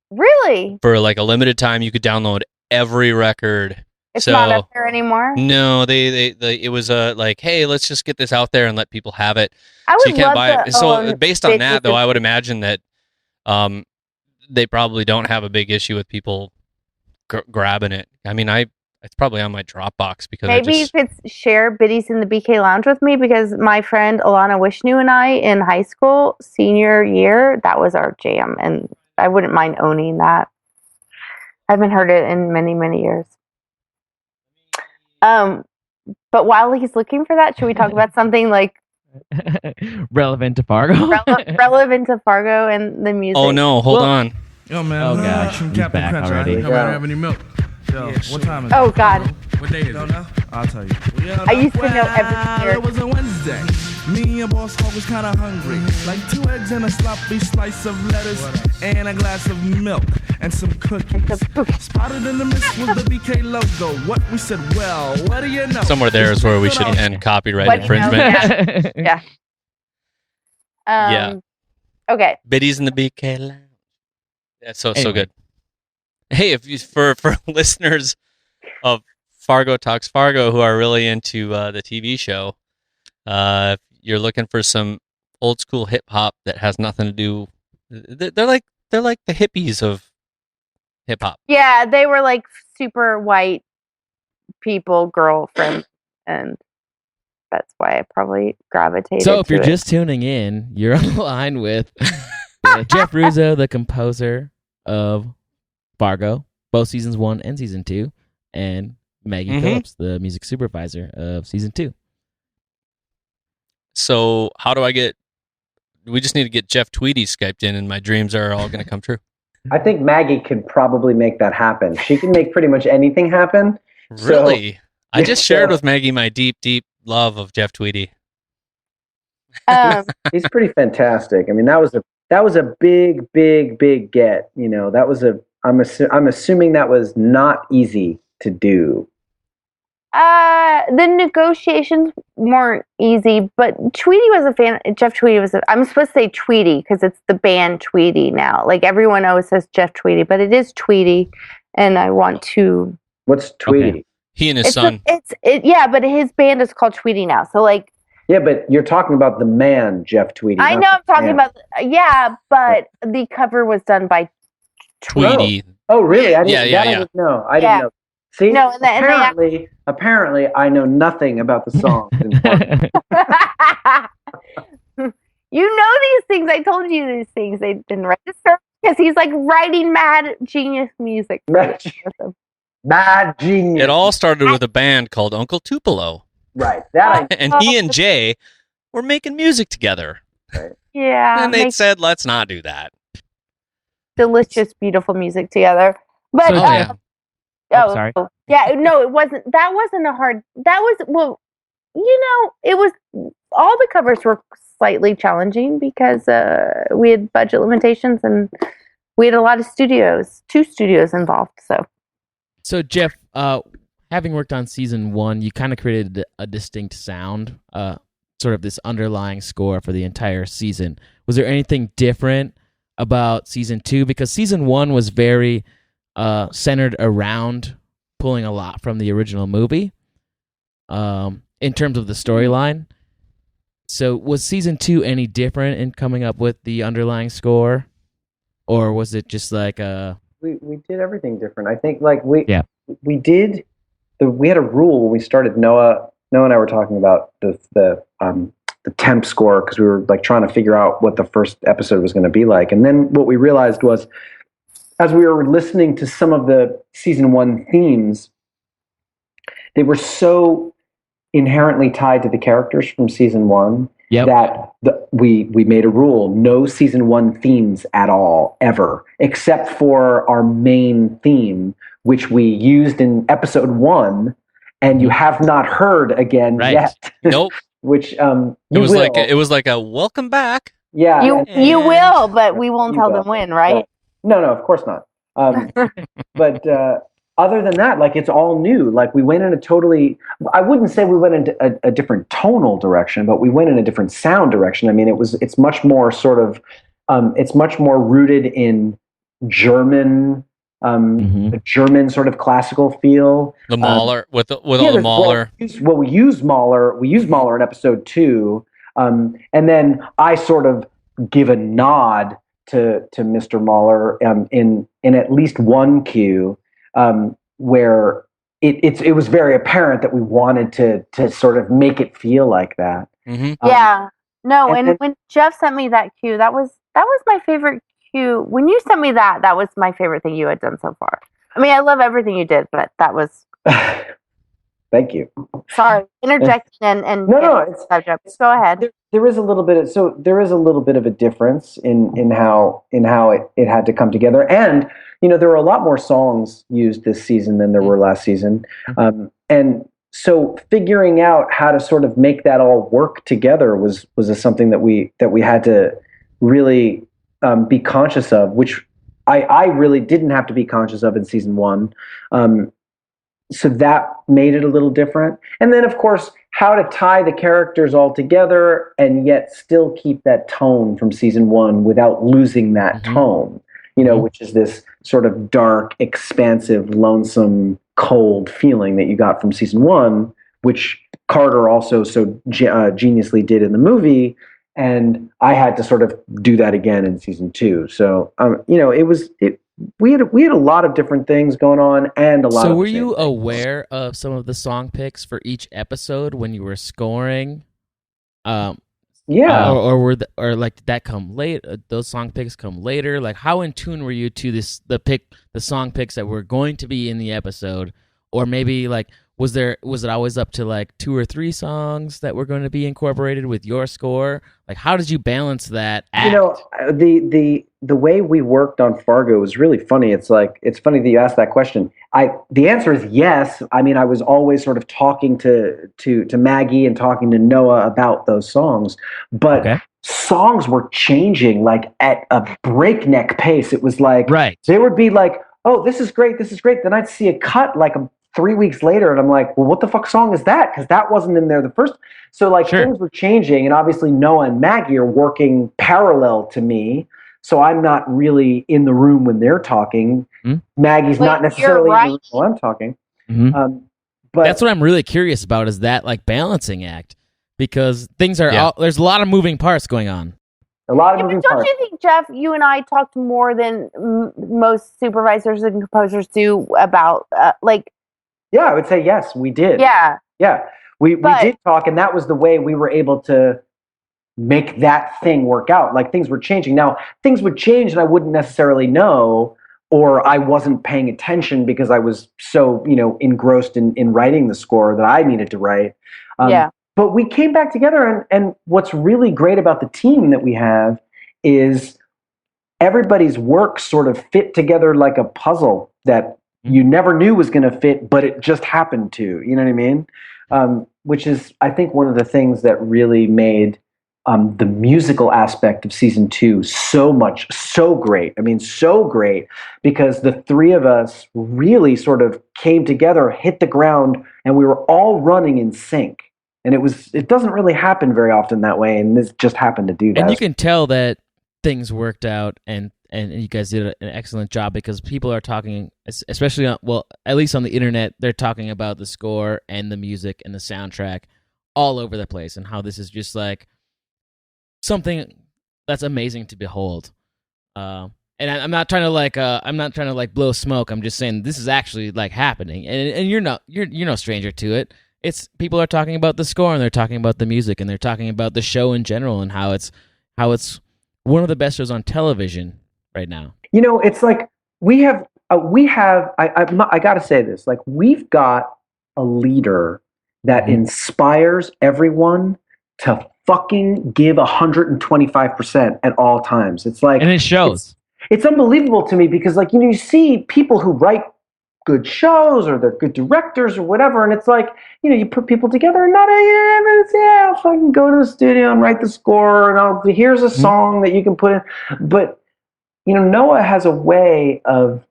Really? For like a limited time, you could download every record. It's not up there anymore? No, they it was like, hey, let's just get this out there and let people have it. I would so you can't love buy it. So based on that, though, I would imagine that they probably don't have a big issue with people grabbing it. I mean, it's probably on my Dropbox because maybe you could share Biddies in the BK Lounge with me, because my friend Alana Wishnu and I in high school senior year, that was our jam, and I wouldn't mind owning that. I haven't heard it in many, many years. But while he's looking for that, should we talk about something like relevant to Fargo? relevant to Fargo and the music? Oh no, hold on. Yo man, oh god, he's back already. Come out and have any milk. Yo, what time is it? Oh god. What day is it? I'll tell you. I used to know every year. It was a Wednesday. Me and your boss was kind of hungry. Like 2 eggs and a sloppy slice of lettuce and a glass of milk and some cookies. Spotted in the mist with the BK logo. What we said, well, what do you know? Somewhere there is where we should end copyright infringement. Yeah. Yeah. Okay. Biddies in the BK Lounge. That's so good. Hey, if you, for listeners of Fargo Talks Fargo who are really into the TV show, if you're looking for some old school hip hop that has nothing to do, they're like the hippies of hip hop. Yeah, they were like super white people, girlfriends, and that's why I probably gravitated. So if you're just tuning in, you're on the line with Jeff Russo, the composer of Fargo, both seasons 1 and season 2, and Maggie Phillips, the music supervisor of season 2. So how do I we just need to get Jeff Tweedy Skyped in and my dreams are all going to come true. I think Maggie could probably make that happen. She can make pretty much anything happen. Really? So, I just shared with Maggie my deep, deep love of Jeff Tweedy. He's pretty fantastic. I mean, that was a big, big, big get. You know, that was I'm assuming that was not easy to do. the negotiations weren't easy, but Tweety was a fan. Jeff Tweety was. I'm supposed to say Tweety because it's the band Tweety now. Like everyone always says Jeff Tweety, but it is Tweety, and I want to. What's Tweety? Okay. He and his son. Yeah, but his band is called Tweety now. So like. Yeah, but you're talking about the man Jeff Tweety. I know I'm talking about. Yeah, but the cover was done by Tweety. Oh, really? I didn't, I didn't know. I didn't know. See, no, apparently, I know nothing about the song. You know these things. I told you these things. They didn't register because he's like writing mad genius music. Mad genius. It all started with a band called Uncle Tupelo. Right. And he and Jay were making music together. Right. Yeah. And they said, let's not do that. Delicious, beautiful music together. But sorry. Yeah, no, it wasn't. That wasn't a hard. That was it was. All the covers were slightly challenging because we had budget limitations and we had a lot of two studios involved. So Jeff, having worked on season 1, you kind of created a distinct sound, sort of this underlying score for the entire season. Was there anything different about season 2? Because season 1 was very centered around pulling a lot from the original movie in terms of the storyline. So was season 2 any different in coming up with the underlying score? Or was it just like we did everything different. I think like we had a rule when we started. Noah and I were talking about the temp score because we were like trying to figure out what the first episode was going to be like. And then what we realized was, as we were listening to some of the season 1 themes, they were so inherently tied to the characters from season 1 that we made a rule: no season 1 themes at all, ever, except for our main theme, which we used in episode 1, and you have not heard again yet. Nope. Which it was like a welcome back. Yeah, you will, but we won't tell them when, right? No, of course not. But other than that, like it's all new. Like we went in I wouldn't say we went into a different tonal direction, but we went in a different sound direction. I mean, it's much more sort of, it's much more rooted in German, a German sort of classical feel. The Mahler with all the Mahler. Well, we use Mahler in episode 2, and then I sort of give a nod to Mr. Mahler in at least one cue, where it was very apparent that we wanted to sort of make it feel like that. Mm-hmm. Yeah. No, and when Jeff sent me that cue, that was my favorite cue. When you sent me that was my favorite thing you had done so far. I mean, I love everything you did, but that was. Thank you. Sorry, interjecting and no, subject. Go ahead. There is a little bit of a difference in how it had to come together, and there were a lot more songs used this season than there were last season, and so figuring out how to sort of make that all work together was something that we had to really be conscious of, which I really didn't have to be conscious of in season 1. So that made it a little different. And then, of course, how to tie the characters all together and yet still keep that tone from season 1 without losing that tone, which is this sort of dark, expansive, lonesome, cold feeling that you got from season 1, which Carter also so geniusly did in the movie. And I had to sort of do that again in season 2. So, we had a lot of different things going on, and a lot. So, were you aware of some of the song picks for each episode when you were scoring? Yeah. Or did that come late? Those song picks come later. Like, how in tune were you to the song picks that were going to be in the episode, or maybe like was it always up to like 2 or 3 songs that were going to be incorporated with your score? Like, how did you balance that act? The way we worked on Fargo was really funny. It's funny that you asked that question. The answer is yes. I mean, I was always sort of talking to Maggie and talking to Noah about those songs, but songs were changing like at a breakneck pace. It was like they would be like, "Oh, this is great. Then I'd see a cut like 3 weeks later, and I'm like, well, what the fuck song is that? Because that wasn't in there the first. So like things were changing, and obviously Noah and Maggie are working parallel to me. So I'm not really in the room when they're talking. Maggie's not necessarily in the room while I'm talking. But that's what I'm really curious about, is that like balancing act, because things are there's a lot of moving parts going on. A lot of moving parts. Don't you think, Jeff, you and I talked more than most supervisors and composers do about like? Yeah, I would say yes, we did. Yeah. We did talk, and that was the way we were able to make that thing work out. Like things were changing. Now things would change, and I wouldn't necessarily know, or I wasn't paying attention because I was so engrossed in writing the score that I needed to write. But we came back together, and what's really great about the team that we have is everybody's work sort of fit together like a puzzle that you never knew was going to fit, but it just happened to. You know what I mean? Which is, I think, one of the things that really made the musical aspect of season 2 so great. I mean, so great, because the three of us really sort of came together, hit the ground, and we were all running in sync. And it doesn't really happen very often that way, and this just happened to do that. And you can tell that things worked out, and you guys did an excellent job, because people are talking, especially at least on the internet, they're talking about the score and the music and the soundtrack all over the place, and how this is just like something that's amazing to behold. And I'm not trying to like blow smoke. I'm just saying this is actually like happening, and you're no stranger to it. It's people are talking about the score, and they're talking about the music, and they're talking about the show in general, and how it's one of the best shows on television right now. It's like we have I got to say this, like we've got a leader that inspires everyone to fucking give 125% at all times. It's like, and it shows. It's unbelievable to me, because like you see people who write good shows, or they're good directors or whatever, and it's like you put people together, and I'll fucking go to the studio and write the score, and here's a song that you can put in. But Noah has a way of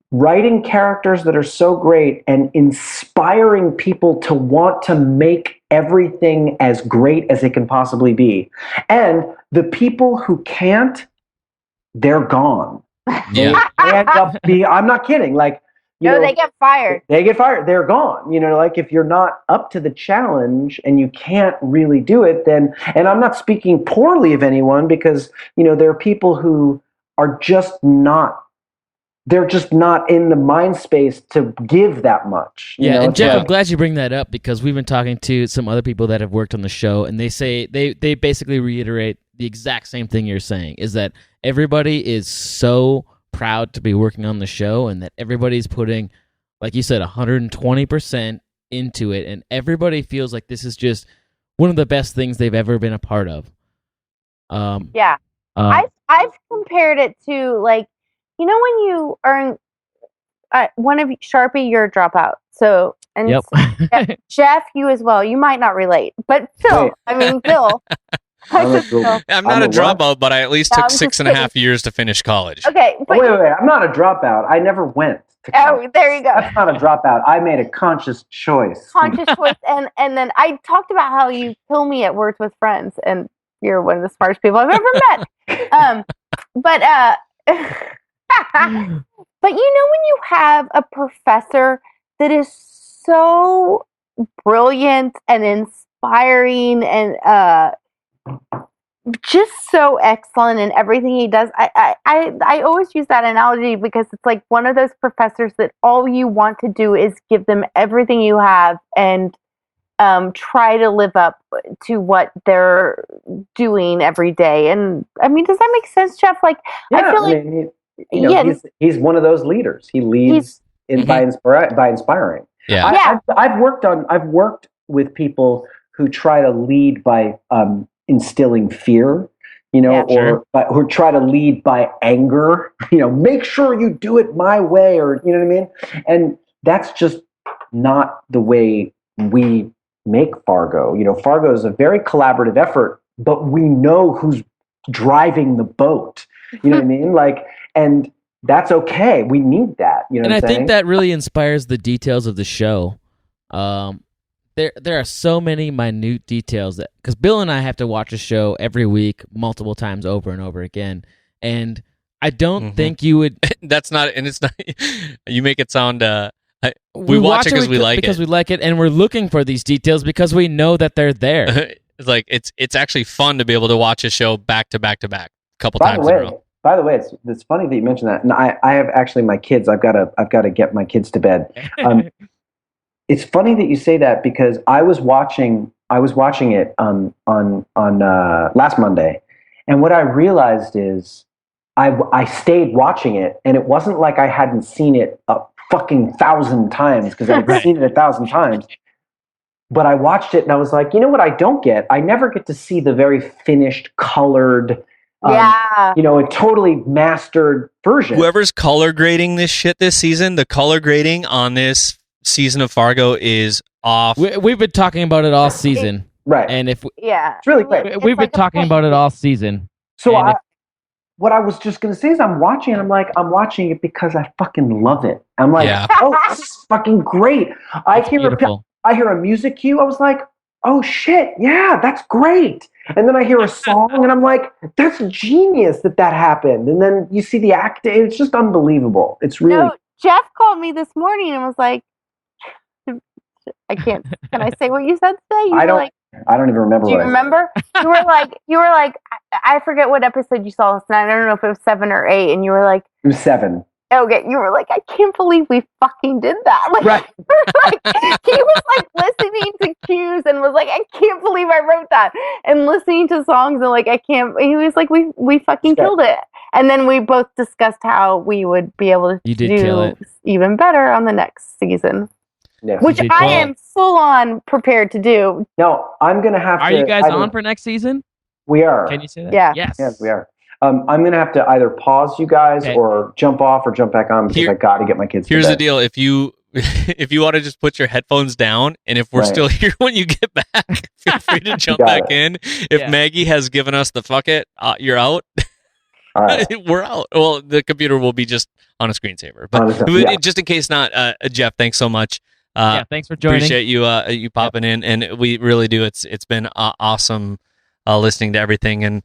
writing characters that are so great and inspiring people to want to make everything as great as it can possibly be. And the people who can't, they're gone. Yeah. I'm not kidding. Like, they get fired. They get fired. They're gone. Like if you're not up to the challenge and you can't really do it, then, and I'm not speaking poorly of anyone, because, there are people who are just not, they're just not in the mind space to give that much. And Jeff, I'm glad you bring that up, because we've been talking to some other people that have worked on the show, and they say, they basically reiterate the exact same thing you're saying, is that everybody is so proud to be working on the show, and that everybody's putting, like you said, 120% into it, and everybody feels like this is just one of the best things they've ever been a part of. I've compared it to, like, when you earn one of Charpie, you're a dropout. So, and Jeff, you as well. You might not relate, but Phil, Phil. I'm not a dropout, but I at least took 6.5 years to finish college. Okay. But wait. I'm not a dropout. I never went to college. Oh, there you go. That's not a dropout. I made a conscious choice. And then I talked about how you kill me at Words with Friends, and you're one of the smartest people I've ever met. But when you have a professor that is so brilliant and inspiring and just so excellent in everything he does, I always use that analogy, because it's like one of those professors that all you want to do is give them everything you have and try to live up to what they're doing every day. And does that make sense, Jeff? Like, I feel like he's one of those leaders. He leads by inspiring. I've worked with people who try to lead by instilling fear, or try to lead by anger, make sure you do it my way, or you know what I mean? And that's just not the way we make Fargo. Fargo is a very collaborative effort, but we know who's driving the boat. You know what I mean? Like, and that's okay. We need that. You know And what I'm I saying? think that really inspires the details of the show. There are so many minute details that, because Bill and I have to watch a show every week, multiple times over and over again, and I don't think you would. That's not, and it's not. You make it sound. We watch it because we like it. Because we like it, and we're looking for these details because we know that they're there. It's like it's actually fun to be able to watch a show back to back to back a couple times in a row. By the way, it's funny that you mentioned that. And I have actually my kids. I've got to get my kids to bed. It's funny that you say that because I was watching it on last Monday, and what I realized is I stayed watching it, and it wasn't like I hadn't seen it a fucking 1,000 times because I'd seen it 1,000 times. But I watched it and I was like, you know what I don't get? I never get to see the very finished, colored, a totally mastered version. Whoever's color grading this shit this season, the color grading on this season of Fargo is off. We've been talking about it all season. Right. And it's really great. We've been talking about it all season. So what I was just going to say is I'm watching it because I fucking love it. I'm like, oh, this is fucking great. I hear a music cue. I was like, oh shit, yeah, that's great. And then I hear a song and I'm like, that's genius that happened. And then you see the acting. It's just unbelievable. It's really. No, Jeff called me this morning and was like, can I say what you said today? I don't even remember. Do you remember? You were like, I forget what episode you saw last night. I don't know if it was 7 or 8. And you were like, it was 7. Okay, you were like, I can't believe we fucking did that. Like, right. He was like listening to cues and was like, I can't believe I wrote that. And listening to songs and like, he was like, we fucking killed it. And then we both discussed how we would be able to do even better on the next season. Yes. Which I am full on prepared to do. No, I'm going to have to. Are you guys on for next season? We are. Can you say that? Yeah. Yes. Yes, we are. I'm going to have to either pause you guys or jump off or jump back on because I got to get my kids to bed. Here's the deal. If you want to just put your headphones down, and if we're still here when you get back, feel free to jump back in. If Maggie has given us the fuck it, you're out. All right. We're out. Well, the computer will be just on a screensaver. But just in case not, Jeff, thanks so much. Thanks for joining. Appreciate you popping in, and we really do. It's been awesome listening to everything and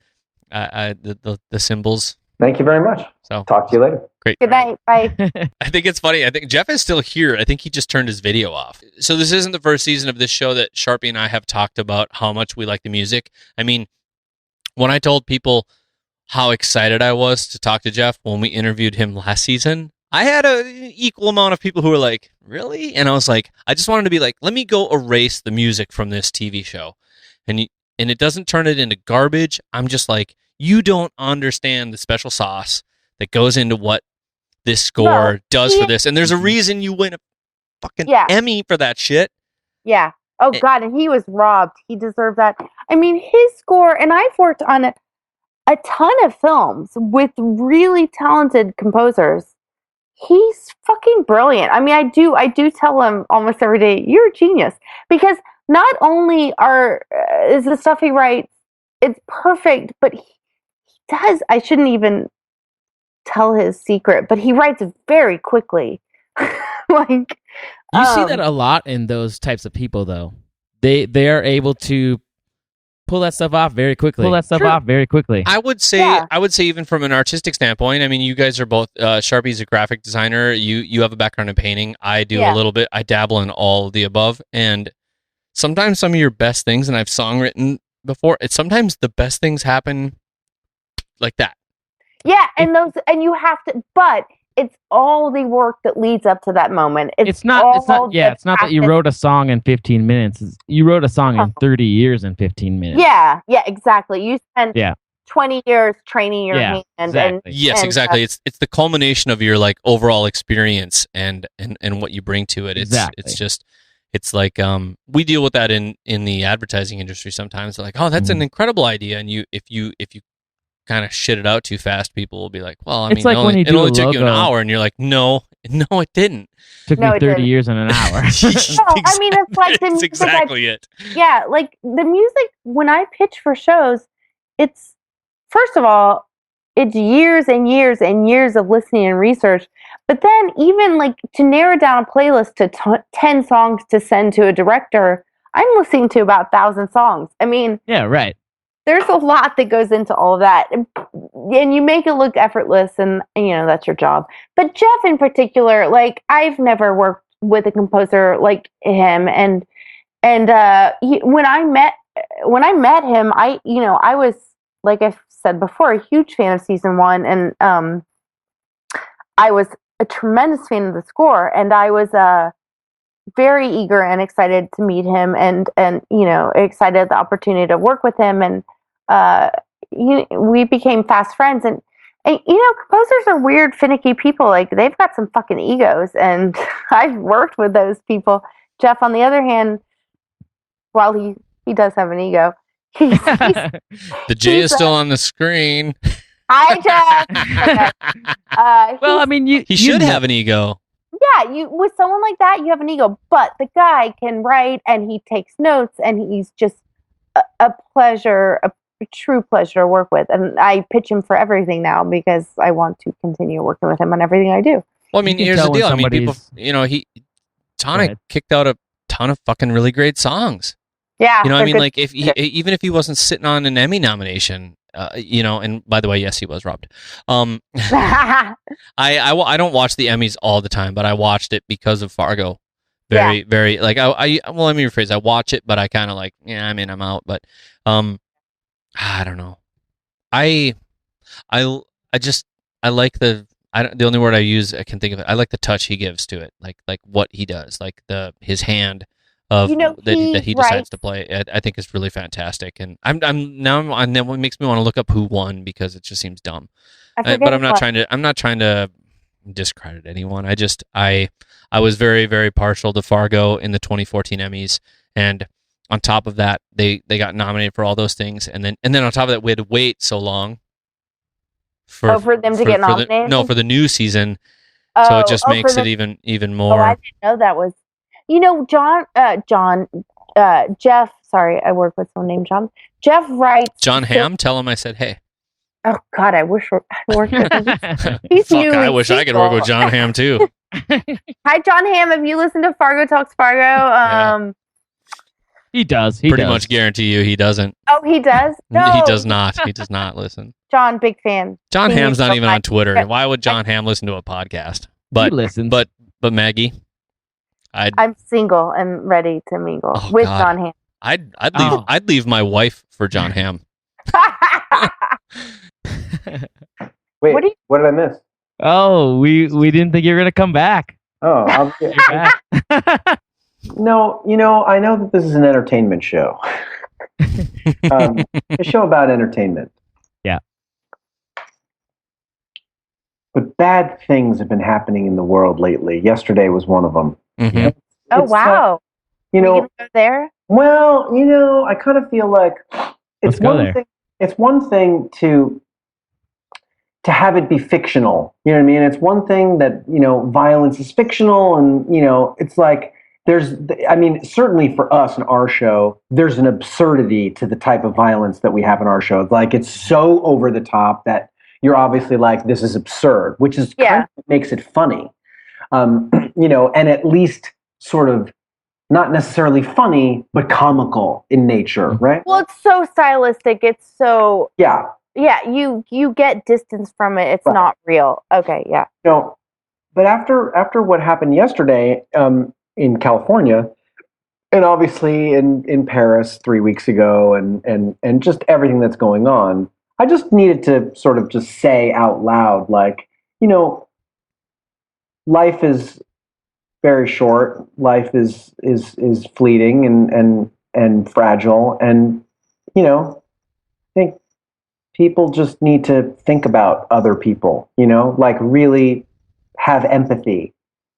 the symbols. Thank you very much. So talk to you later. Great. Good night. Bye. I think it's funny. I think Jeff is still here. I think he just turned his video off. So this isn't the first season of this show that Charpie and I have talked about how much we like the music. I mean, when I told people how excited I was to talk to Jeff when we interviewed him last season, I had an equal amount of people who were like, really? And I was like, I just wanted to be like, let me go erase the music from this TV show. And it doesn't turn it into garbage. I'm just like, you don't understand the special sauce that goes into what this score does for this. And there's a reason you win a fucking Emmy for that shit. Yeah. Oh, God. And he was robbed. He deserved that. I mean, his score, and I've worked on a ton of films with really talented composers. He's fucking brilliant. I mean, I do tell him almost every day, you're a genius. Because not only is the stuff he writes, it's perfect, but he does, I shouldn't even tell his secret, but he writes very quickly. Like, you see that a lot in those types of people, though. They are able to pull that stuff off very quickly. I would say even from an artistic standpoint, I mean, you guys are both, Charpie's a graphic designer. You have a background in painting. I do a little bit. I dabble in all of the above. And sometimes some of your best things, and I've songwritten before, sometimes the best things happen like that. Yeah, and you have to, but it's all the work that leads up to that moment. It's not that you wrote a song in 15 minutes. You wrote a song in 30 years in 15 minutes. Yeah, exactly. You spent 20 years training your hand. Exactly. Yes, exactly. It's the culmination of your like overall experience and what you bring to it. It's like we deal with that in the advertising industry sometimes. They're like, oh, that's an incredible idea, and if you kind of shit it out too fast, people will be like, well, I mean, like it only took you an hour, and you're like, no, it didn't. Took me 30 years and an hour. No, I mean, it's like the music. That's exactly it. Yeah, like the music, when I pitch for shows, it's, first of all, it's years and years and years of listening and research. But then even like to narrow down a playlist to 10 songs to send to a director, I'm listening to about 1,000 songs. I mean, Yeah, right. there's a lot that goes into all of that. And you make it look effortless, and that's your job. But Jeff in particular, like, I've never worked with a composer like him. And when I met him, I was, like I said before, a huge fan of season 1, and I was a tremendous fan of the score, and I was very eager and excited to meet him, and excited at the opportunity to work with him, and we became fast friends. And composers are weird, finicky people. Like, they've got some fucking egos, and I've worked with those people. Jeff, on the other hand, while he does have an ego, he's the J is still on the screen. Hi, Jeff. Okay. Well, I mean, he should have an ego. Yeah, with someone like that, you have an ego. But the guy can write, and he takes notes, and he's just a pleasure, a true pleasure to work with. And I pitch him for everything now because I want to continue working with him on everything I do. Well, I mean, here's the deal. I mean, people, Tonic kicked out a ton of fucking really great songs. Yeah. I mean, like, even if he wasn't sitting on an Emmy nomination, and by the way, yes, he was robbed. I don't watch the Emmys all the time, but I watched it because of Fargo. Very like well, let me rephrase. I watch it, but I kind of like, yeah, I'm in, I'm out. But I don't know. I like the only word I can think of it. I like the touch he gives to it, like what he does, like his hand of that he decides to play. I think is really fantastic, and I'm what makes me want to look up who won because it just seems dumb. But I'm not trying to discredit anyone. I was very, very partial to Fargo in the 2014 Emmys, and on top of that, they got nominated for all those things, and then on top of that, we had to wait so long for them to get nominated. For the new season, so it just makes it even more. Oh, I didn't know that was. Jeff. Sorry, I work with someone named John. Jeff writes. John Hamm. Tell him I said hey. Oh God, I wish I worked with him. Fuck, I wish I could work with John Hamm too. Hi, John Hamm. Have you listened to Fargo Talks Fargo? Yeah. He does. Pretty much guarantee you he doesn't. Oh, he does? No. He does not. He does not listen. John, big fan. John Hamm's not even on Twitter. And why would John Hamm listen to a podcast? But he listens. But Maggie, I'm single and ready to mingle with God. John Hamm. I'd leave my wife for John Hamm. Wait, what did I miss? Oh, we didn't think you were gonna come back. Oh, I'll get back. No, I know that this is an entertainment show. A show about entertainment. Yeah. But bad things have been happening in the world lately. Yesterday was one of them. Mm-hmm. Oh, wow. You gonna go there? Well, I kind of feel like it's one thing to have it be fictional. You know what I mean? It's one thing that, violence is fictional, and, it's like certainly for us in our show, there's an absurdity to the type of violence that we have in our show. It's like, it's so over the top that you're obviously like, this is absurd, which is kind of what makes it funny. And at least sort of not necessarily funny, but comical in nature, right? Well, it's so stylistic. It's so... Yeah. Yeah, you get distance from it. It's not real. Okay, yeah. But after what happened yesterday in California, and obviously in Paris 3 weeks ago, and just everything that's going on, I just needed to sort of just say out loud, like, life is very short. Life is fleeting and fragile, and I think people just need to think about other people, like really have empathy.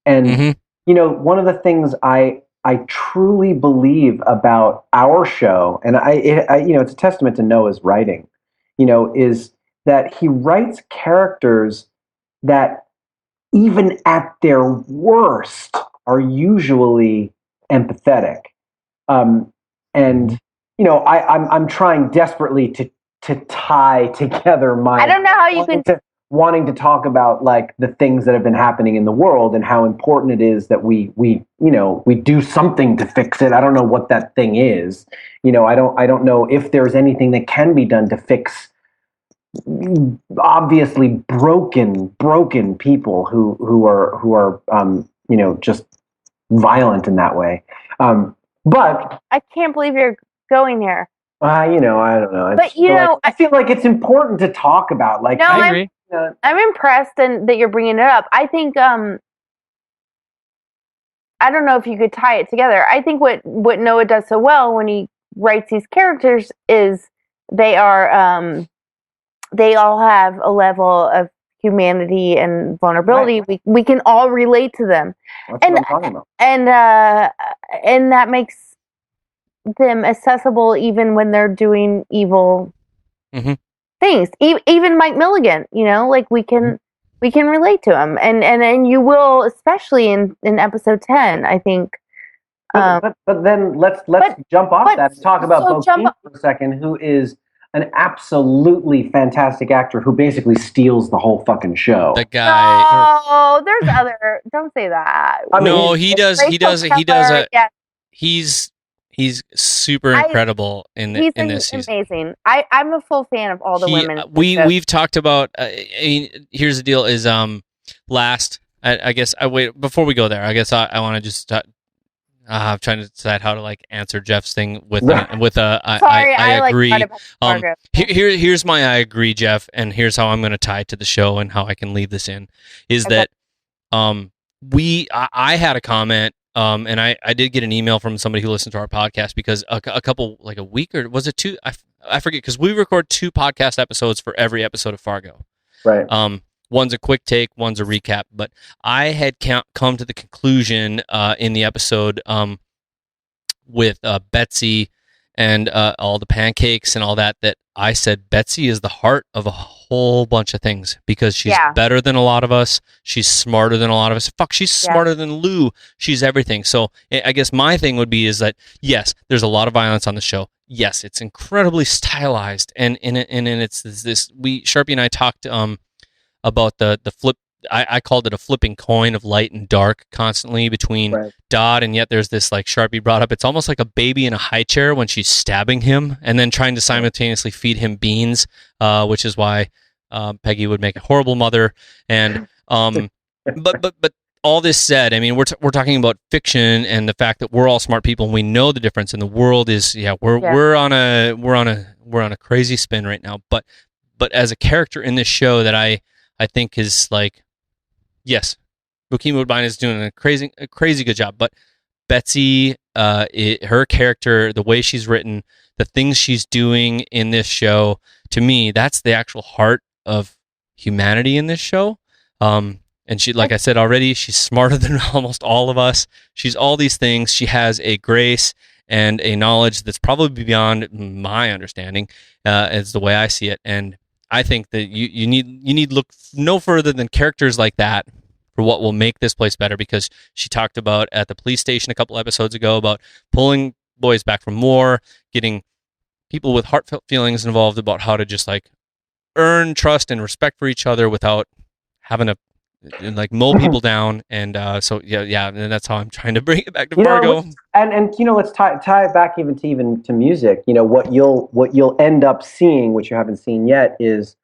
And, one of the things I truly believe about our show, and it's a testament to Noah's writing, is that he writes characters that even at their worst are usually empathetic. I'm trying desperately to tie together my. I don't know how you can. Wanting to talk about like the things that have been happening in the world and how important it is that we do something to fix it. I don't know what that thing is. I don't know if there's anything that can be done to fix obviously broken people who are just violent in that way. But I can't believe you're going here. I don't know. But I feel like it's important to talk about. Like, no, I agree. I'm impressed that you're bringing it up. I think I don't know if you could tie it together. I think what Noah does so well when he writes these characters is they are they all have a level of humanity and vulnerability. Right. We can all relate to them. That's what I'm talking about. And that makes them accessible even when they're doing evil things. Even Mike Milligan, like we can relate to him, and you will, especially in episode 10, I think. But then let's jump off that and talk about Bo King for a second, who is an absolutely fantastic actor who basically steals the whole fucking show. The guy. Oh, there's other. Don't say that. No, he does. He's super incredible in this season. Amazing. I'm a full fan of all the women. We've talked about. Here's the deal: is I guess I wait before we go there. I guess I want to just. I'm trying to decide how to like answer Jeff's thing with I agree. Here's my I agree, Jeff, and here's how I'm going to tie it to the show and how I can leave this in is that I had a comment. And I did get an email from somebody who listened to our podcast because a couple, like a week or was it two? I forget because we record 2 podcast episodes for every episode of Fargo. Right. One's a quick take, one's a recap. But I had come to the conclusion in the episode with Betsy and all the pancakes and all that I said Betsy is the heart of a whole bunch of things because she's better than a lot of us. She's smarter than a lot of us. Fuck, she's smarter than Lou. She's everything. So I guess my thing would be is that, yes, there's a lot of violence on the show. Yes, it's incredibly stylized. And it's this, Charpie and I talked about the flip. I called it a flipping coin of light and dark constantly between Dodd, and yet there's this, like Charpie brought up, it's almost like a baby in a high chair when she's stabbing him and then trying to simultaneously feed him beans, which is why Peggy would make a horrible mother. And but all this said, I mean, we're talking about fiction and the fact that we're all smart people and we know the difference, and the world is we're on a crazy spin right now. But as a character in this show that I think is like. Yes, Bokeem Woodbine is doing a crazy good job, but Betsy, her character, the way she's written, the things she's doing in this show, to me, that's the actual heart of humanity in this show. And she, like I said already, she's smarter than almost all of us. She's all these things. She has a grace and a knowledge that's probably beyond my understanding, is the way I see it. And I think that you need look no further than characters like that for what will make this place better, because she talked about at the police station a couple episodes ago about pulling boys back from war, getting people with heartfelt feelings involved about how to just like earn trust and respect for each other without having to like mow people down. And so and that's how I'm trying to bring it back to Fargo. And let's tie it back even to music. What you'll end up seeing, which you haven't seen yet, is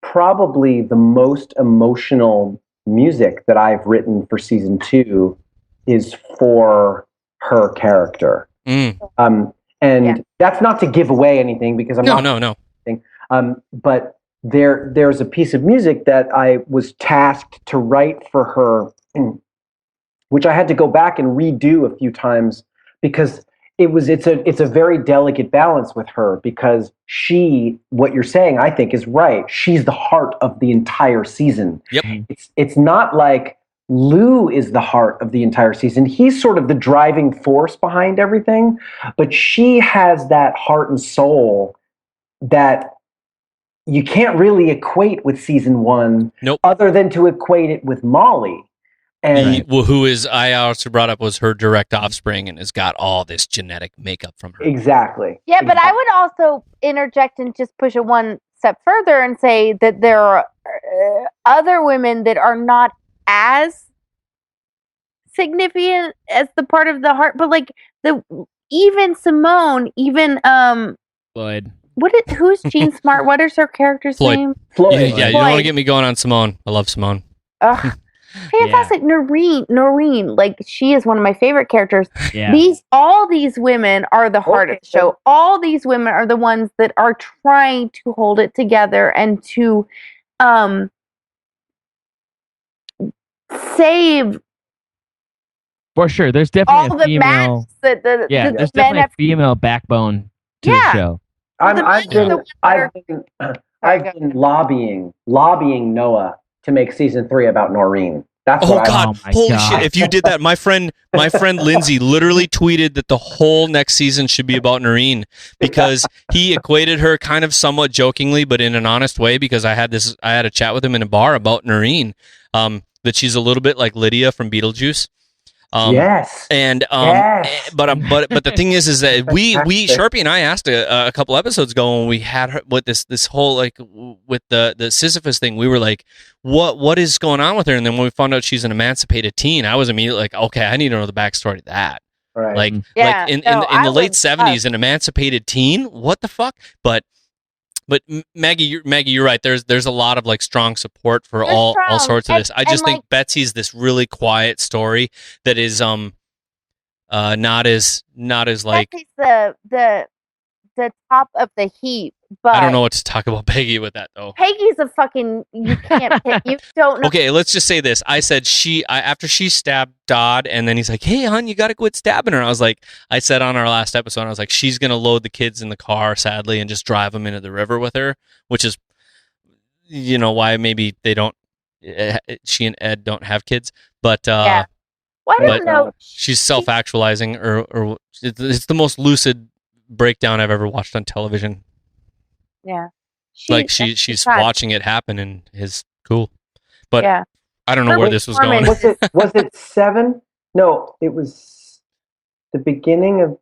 probably the most emotional music that I've written for season 2 is for her character. That's not to give away anything because I'm no. But there's a piece of music that I was tasked to write for her, which I had to go back and redo a few times because it's a very delicate balance with her, because what you're saying, I think, is right. She's the heart of the entire season. Yep. It's not like Lou is the heart of the entire season. He's sort of the driving force behind everything, but she has that heart and soul that you can't really equate with season 1, nope, other than to equate it with Molly. And who is I also brought up was her direct offspring and has got all this genetic makeup from her. exactly. Yeah, but I would also interject and just push it one step further and say that there are other women that are not as significant as the part of the heart, but like even Simone, even Floyd. who's Jean Smart? What is her character's Floyd. name? Floyd. Yeah, you don't want to get me going on Simone. I love Simone. Ugh. Fantastic. Noreen, like she is one of my favorite characters. Yeah. All these women are the heart of the show. All these women are the ones that are trying to hold it together and to save For sure. There's all definitely the a female. that There's men definitely have. a female backbone to the show. I've been lobbying Noah to make season 3 about Noreen. That's Oh what God! Holy shit! If you did that, my friend Lindsay literally tweeted that the whole next season should be about Noreen because he equated her kind of somewhat jokingly, but in an honest way. Because I had a chat with him in a bar about Noreen, that she's a little bit like Lydia from Beetlejuice. Yes. And Yes. but the thing is that we Charpie and I asked a couple episodes ago when we had her with this whole like with the Sisyphus thing, we were like, what is going on with her? And then when we found out she's an emancipated teen, I was immediately like, okay, I need to know the backstory to that. Right. Like Yeah, like in no, the late was 70s, an emancipated teen, what the fuck? But Maggie, you're right. There's a lot of like strong support for all sorts of this. I just think Betsy's this really quiet story that is not as like Betsy's the top of the heap. But I don't know what to talk about Peggy with that though. Peggy's a fucking you can't pick. You don't know. Okay, let's just say this. I said after she stabbed Dodd, and then he's like, "Hey, hon, you got to quit stabbing her." I said on our last episode, I was like, she's gonna load the kids in the car, sadly, and just drive them into the river with her, which is, why maybe they don't. She and Ed don't have kids, but Yeah. Well, I don't know. she's self-actualizing, or it's the most lucid breakdown I've ever watched on television. Yeah. She's watching it happen and is cool. But yeah. I don't know where this was going. Was it 7? No, it was the beginning of.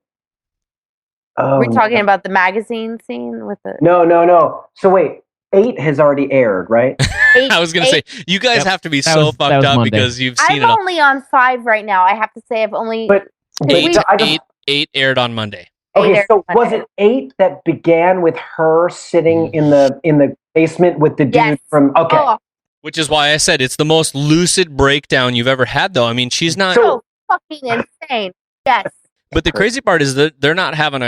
Oh, We're talking about the magazine scene with the. No. So wait, 8 has already aired, right? I was gonna say you guys have to be so fucked up Monday. because you've seen I'm it. only on 5 right now. I have to say I've only. But Eight aired on Monday. Okay, so was it 8 that began with her sitting in the basement with the dude from? Okay, which is why I said it's the most lucid breakdown you've ever had. Though I mean, she's not so fucking insane. Yes. But the crazy part is that they're not having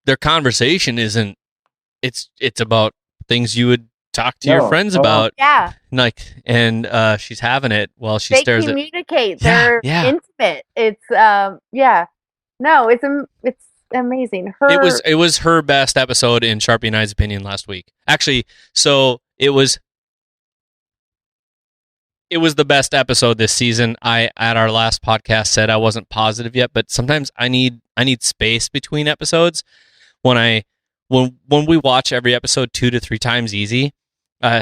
their conversation isn't. It's about things you would talk to your friends about. Yeah. And she's having it while she stares They at. communicate. They're intimate. It's yeah. No, it's amazing. It was her best episode in Charpie and I's opinion last week. Actually, so it was the best episode this season. I at our last podcast said I wasn't positive yet, but sometimes I need space between episodes. When we watch every episode 2 to 3 times easy,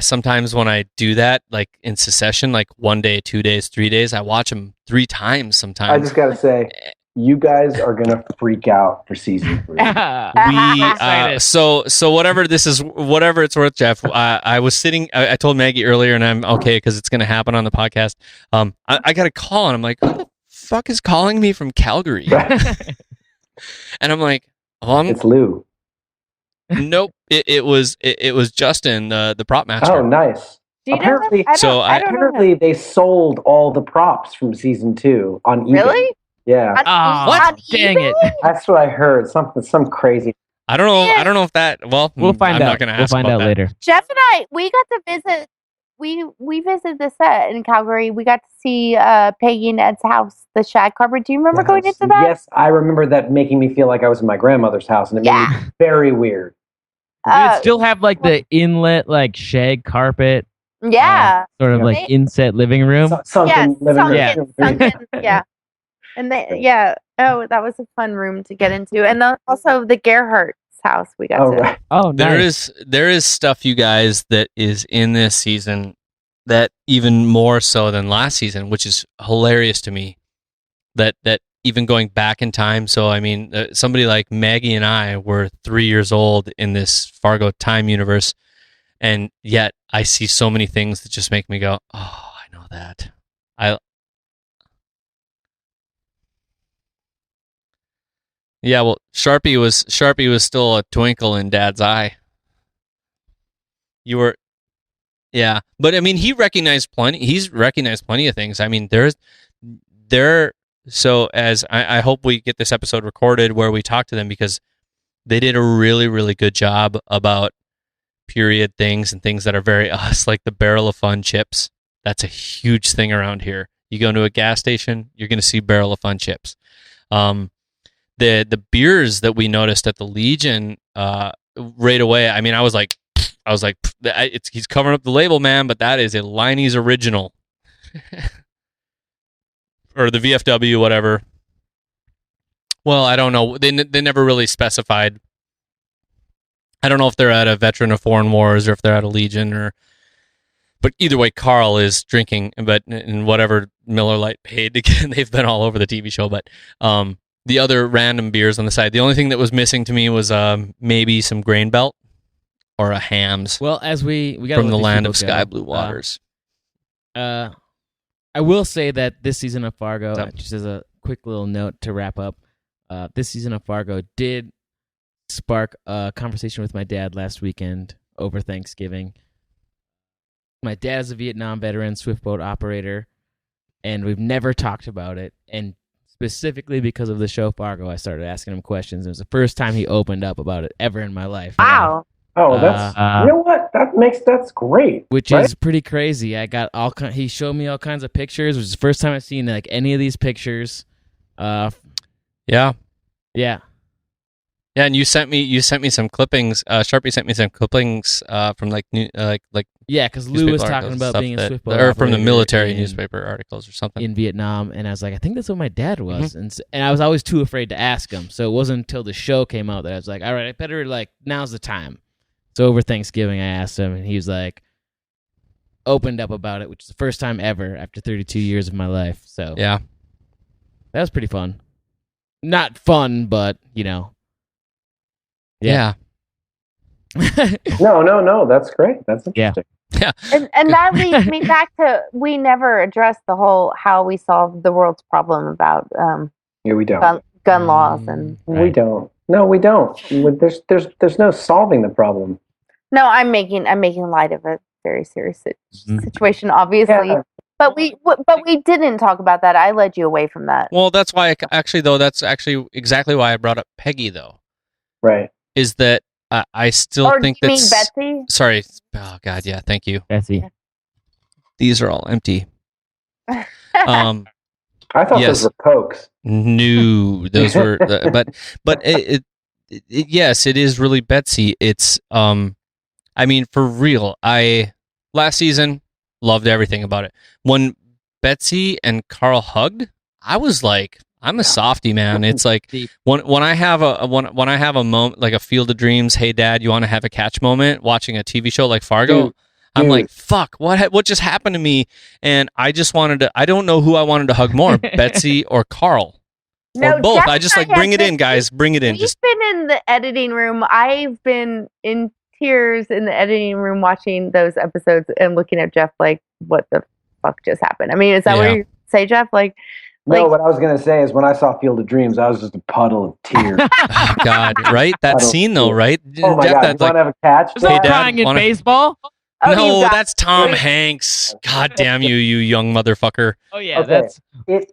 sometimes when I do that, like in succession, like 1 day, 2 days, 3 days, I watch them 3 times sometimes. I just gotta say, you guys are gonna freak out for season 3. So whatever it's worth, Jeff. I was sitting. I told Maggie earlier, and I'm okay because it's gonna happen on the podcast. I got a call, and I'm like, who the fuck is calling me from Calgary? And I'm like, it's Lou. Nope. It was Justin, the prop master. Oh, nice. Apparently they sold all the props from season 2 on eBay. Really? Yeah. What? Dang it! That's what I heard. Some crazy. I don't know. I don't know if that. Well, we'll find out. I'm not going to ask. We'll find out later. Jeff and I, we got to visit. We visited the set in Calgary. We got to see Peggy and Ed's house, the shag carpet. Do you remember going into that? Yes, I remember that making me feel like I was in my grandmother's house, and it made me very weird. Do you still have like the inlet, like shag carpet? Yeah. Sort of like inset living room. Sunken living room. Sunken, yeah. And oh, that was a fun room to get into. And then also the Gerhardt's house we got to. Right. Oh, nice. There is stuff, you guys, that is in this season that even more so than last season, which is hilarious to me. That even going back in time. So I mean, somebody like Maggie and I were 3 years old in this Fargo time universe, and yet I see so many things that just make me go, "Oh, I know that." Yeah, well, Charpie was still a twinkle in Dad's eye. You were, yeah, but I mean, he's recognized plenty of things. I mean, so as I hope we get this episode recorded where we talk to them, because they did a really, really good job about period things and things that are very us, like the Barrel of Fun chips. That's a huge thing around here. You go into a gas station, you're going to see Barrel of Fun chips. The beers that we noticed at the Legion right away. I mean, I was like, he's covering up the label, man, but that is a Liney's original, or the VFW, whatever. Well, I don't know. They never really specified. I don't know if they're at a Veteran of Foreign Wars or if they're at a Legion, but either way, Carl is drinking, but in whatever Miller Lite paid to get. They've been all over the TV show, but the other random beers on the side. The only thing that was missing to me was maybe some Grain Belt or a Hams. Well, as we got from the land of sky blue waters. I will say that this season of Fargo, just as a quick little note to wrap up, this season of Fargo did spark a conversation with my dad last weekend over Thanksgiving. My dad is a Vietnam veteran, swiftboat operator, and we've never talked about it. And specifically because of the show Fargo, I started asking him questions. It was the first time he opened up about it ever in my life. Wow. Oh, you know what? That's great. Which is pretty crazy. I got he showed me all kinds of pictures. It was the first time I've seen like any of these pictures. Yeah. Yeah, and you sent me some clippings. Charpie sent me some clippings from yeah, because Lou was talking about being a swiftboat or from the military newspaper articles or something in Vietnam, and I was like, I think that's what my dad was, and I was always too afraid to ask him. So it wasn't until the show came out that I was like, all right, I better now's the time. So over Thanksgiving, I asked him, and he was like, opened up about it, which is the first time ever after 32 years of my life. So yeah, that was pretty fun. Not fun, but yeah. No, that's great. That's interesting. Yeah. And that leads me back to, we never addressed the whole how we solve the world's problem about we don't gun laws and right. We don't. No, we don't. There's no solving the problem. No, I'm making light of a very serious situation, obviously. Yeah. But we didn't talk about that. I led you away from that. Well, that's why that's actually exactly why I brought up Peggy, though. Right. Is that I still think you that's... mean Betsy? Sorry. Oh, God, yeah, thank you. Betsy. These are all empty. I thought those were Cokes. No, those were... but yes, it is really Betsy. It's... I mean, for real, last season, loved everything about it. When Betsy and Carl hugged, I was like... I'm a softie, man. It's like when I have a moment, like a Field of Dreams, hey Dad, you want to have a catch moment watching a TV show like Fargo? I'm like, fuck, what just happened to me? And I just wanted to, I don't know who I wanted to hug more, Betsy or Carl. No, or both. I just bring it in, guys. Bring it in. We've been in the editing room. I've been in tears in the editing room watching those episodes and looking at Jeff like, what the fuck just happened? I mean, is that what you say, Jeff? No, what I was going to say is when I saw Field of Dreams, I was just a puddle of tears. Oh, God, right? That scene, though, right? Oh, my God. You want to have a catch? Was that crying in baseball? No, that's Tom Hanks. God damn you, you young motherfucker. Oh, yeah, okay. It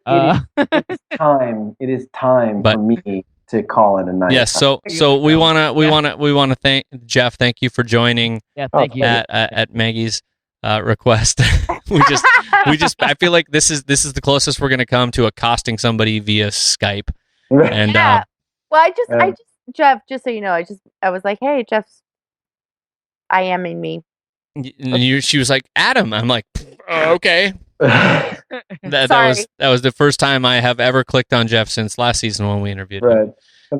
is time for me to call it a night. Yes, so we want to thank Jeff. Thank you for joining. Yeah, thank you. At Maggie's request. we just I feel like this is the closest we're going to come to accosting somebody via Skype. And well, I just Jeff, just so you know, I was like, hey, Jeff's IMing me. She was like, Adam. I'm like, okay. that was the first time I have ever clicked on Jeff since last season when we interviewed him.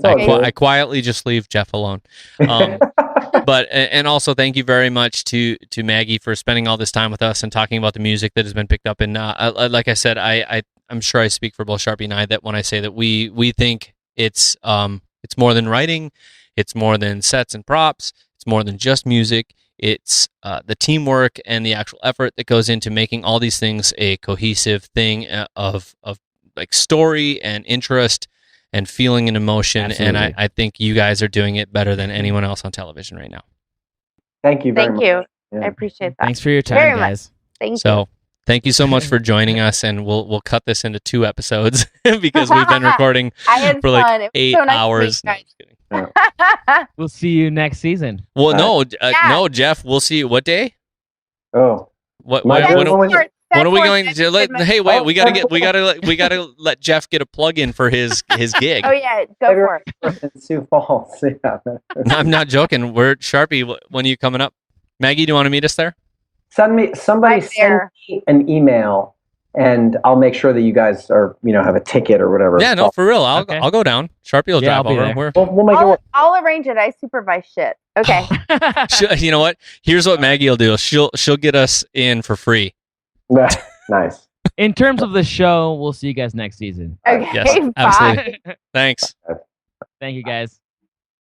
Right. I quietly just leave Jeff alone. But and also thank you very much to Maggie for spending all this time with us and talking about the music that has been picked up. And like I said, I'm sure I speak for both Charpie and I that when I say that we think it's more than writing, it's more than sets and props, it's more than just music. It's the teamwork and the actual effort that goes into making all these things a cohesive thing of like story and interest and feeling and emotion. Absolutely. And I think you guys are doing it better than anyone else on television right now. Thank you very Thank much. you. Yeah. I appreciate that. Thanks for your time, Very much. guys. Thank So thank you so much for joining us, and we'll cut this into 2 episodes because we've been recording I had for fun. like It was 8 so nice to hours. meet you No, I'm just kidding. guys. We'll see you next season. Well, Yeah. no, Jeff. We'll see you. What day? Oh, What? My When, God. when, When- when are we going to let? Hey, wait. Oh, We gotta let Jeff get a plug in for his gig. Oh yeah, go for it. in Sioux Falls. Yeah. I'm not joking. We're Charpie. When are you coming up? Maggie, do you want to meet us there? Somebody Right send there. me an email, and I'll make sure that you guys are have a ticket or whatever. Yeah, no, for real. Okay. I'll go down. Charpie will Yeah, drive I'll be over. there. We'll make it work. I'll arrange it. I supervise shit. Okay. You know what? Here's what Maggie will do. She'll get us in for free. Nice. In terms of the show, we'll see you guys next season. Okay. Yes, Bye. absolutely. Thanks. Thank you, guys.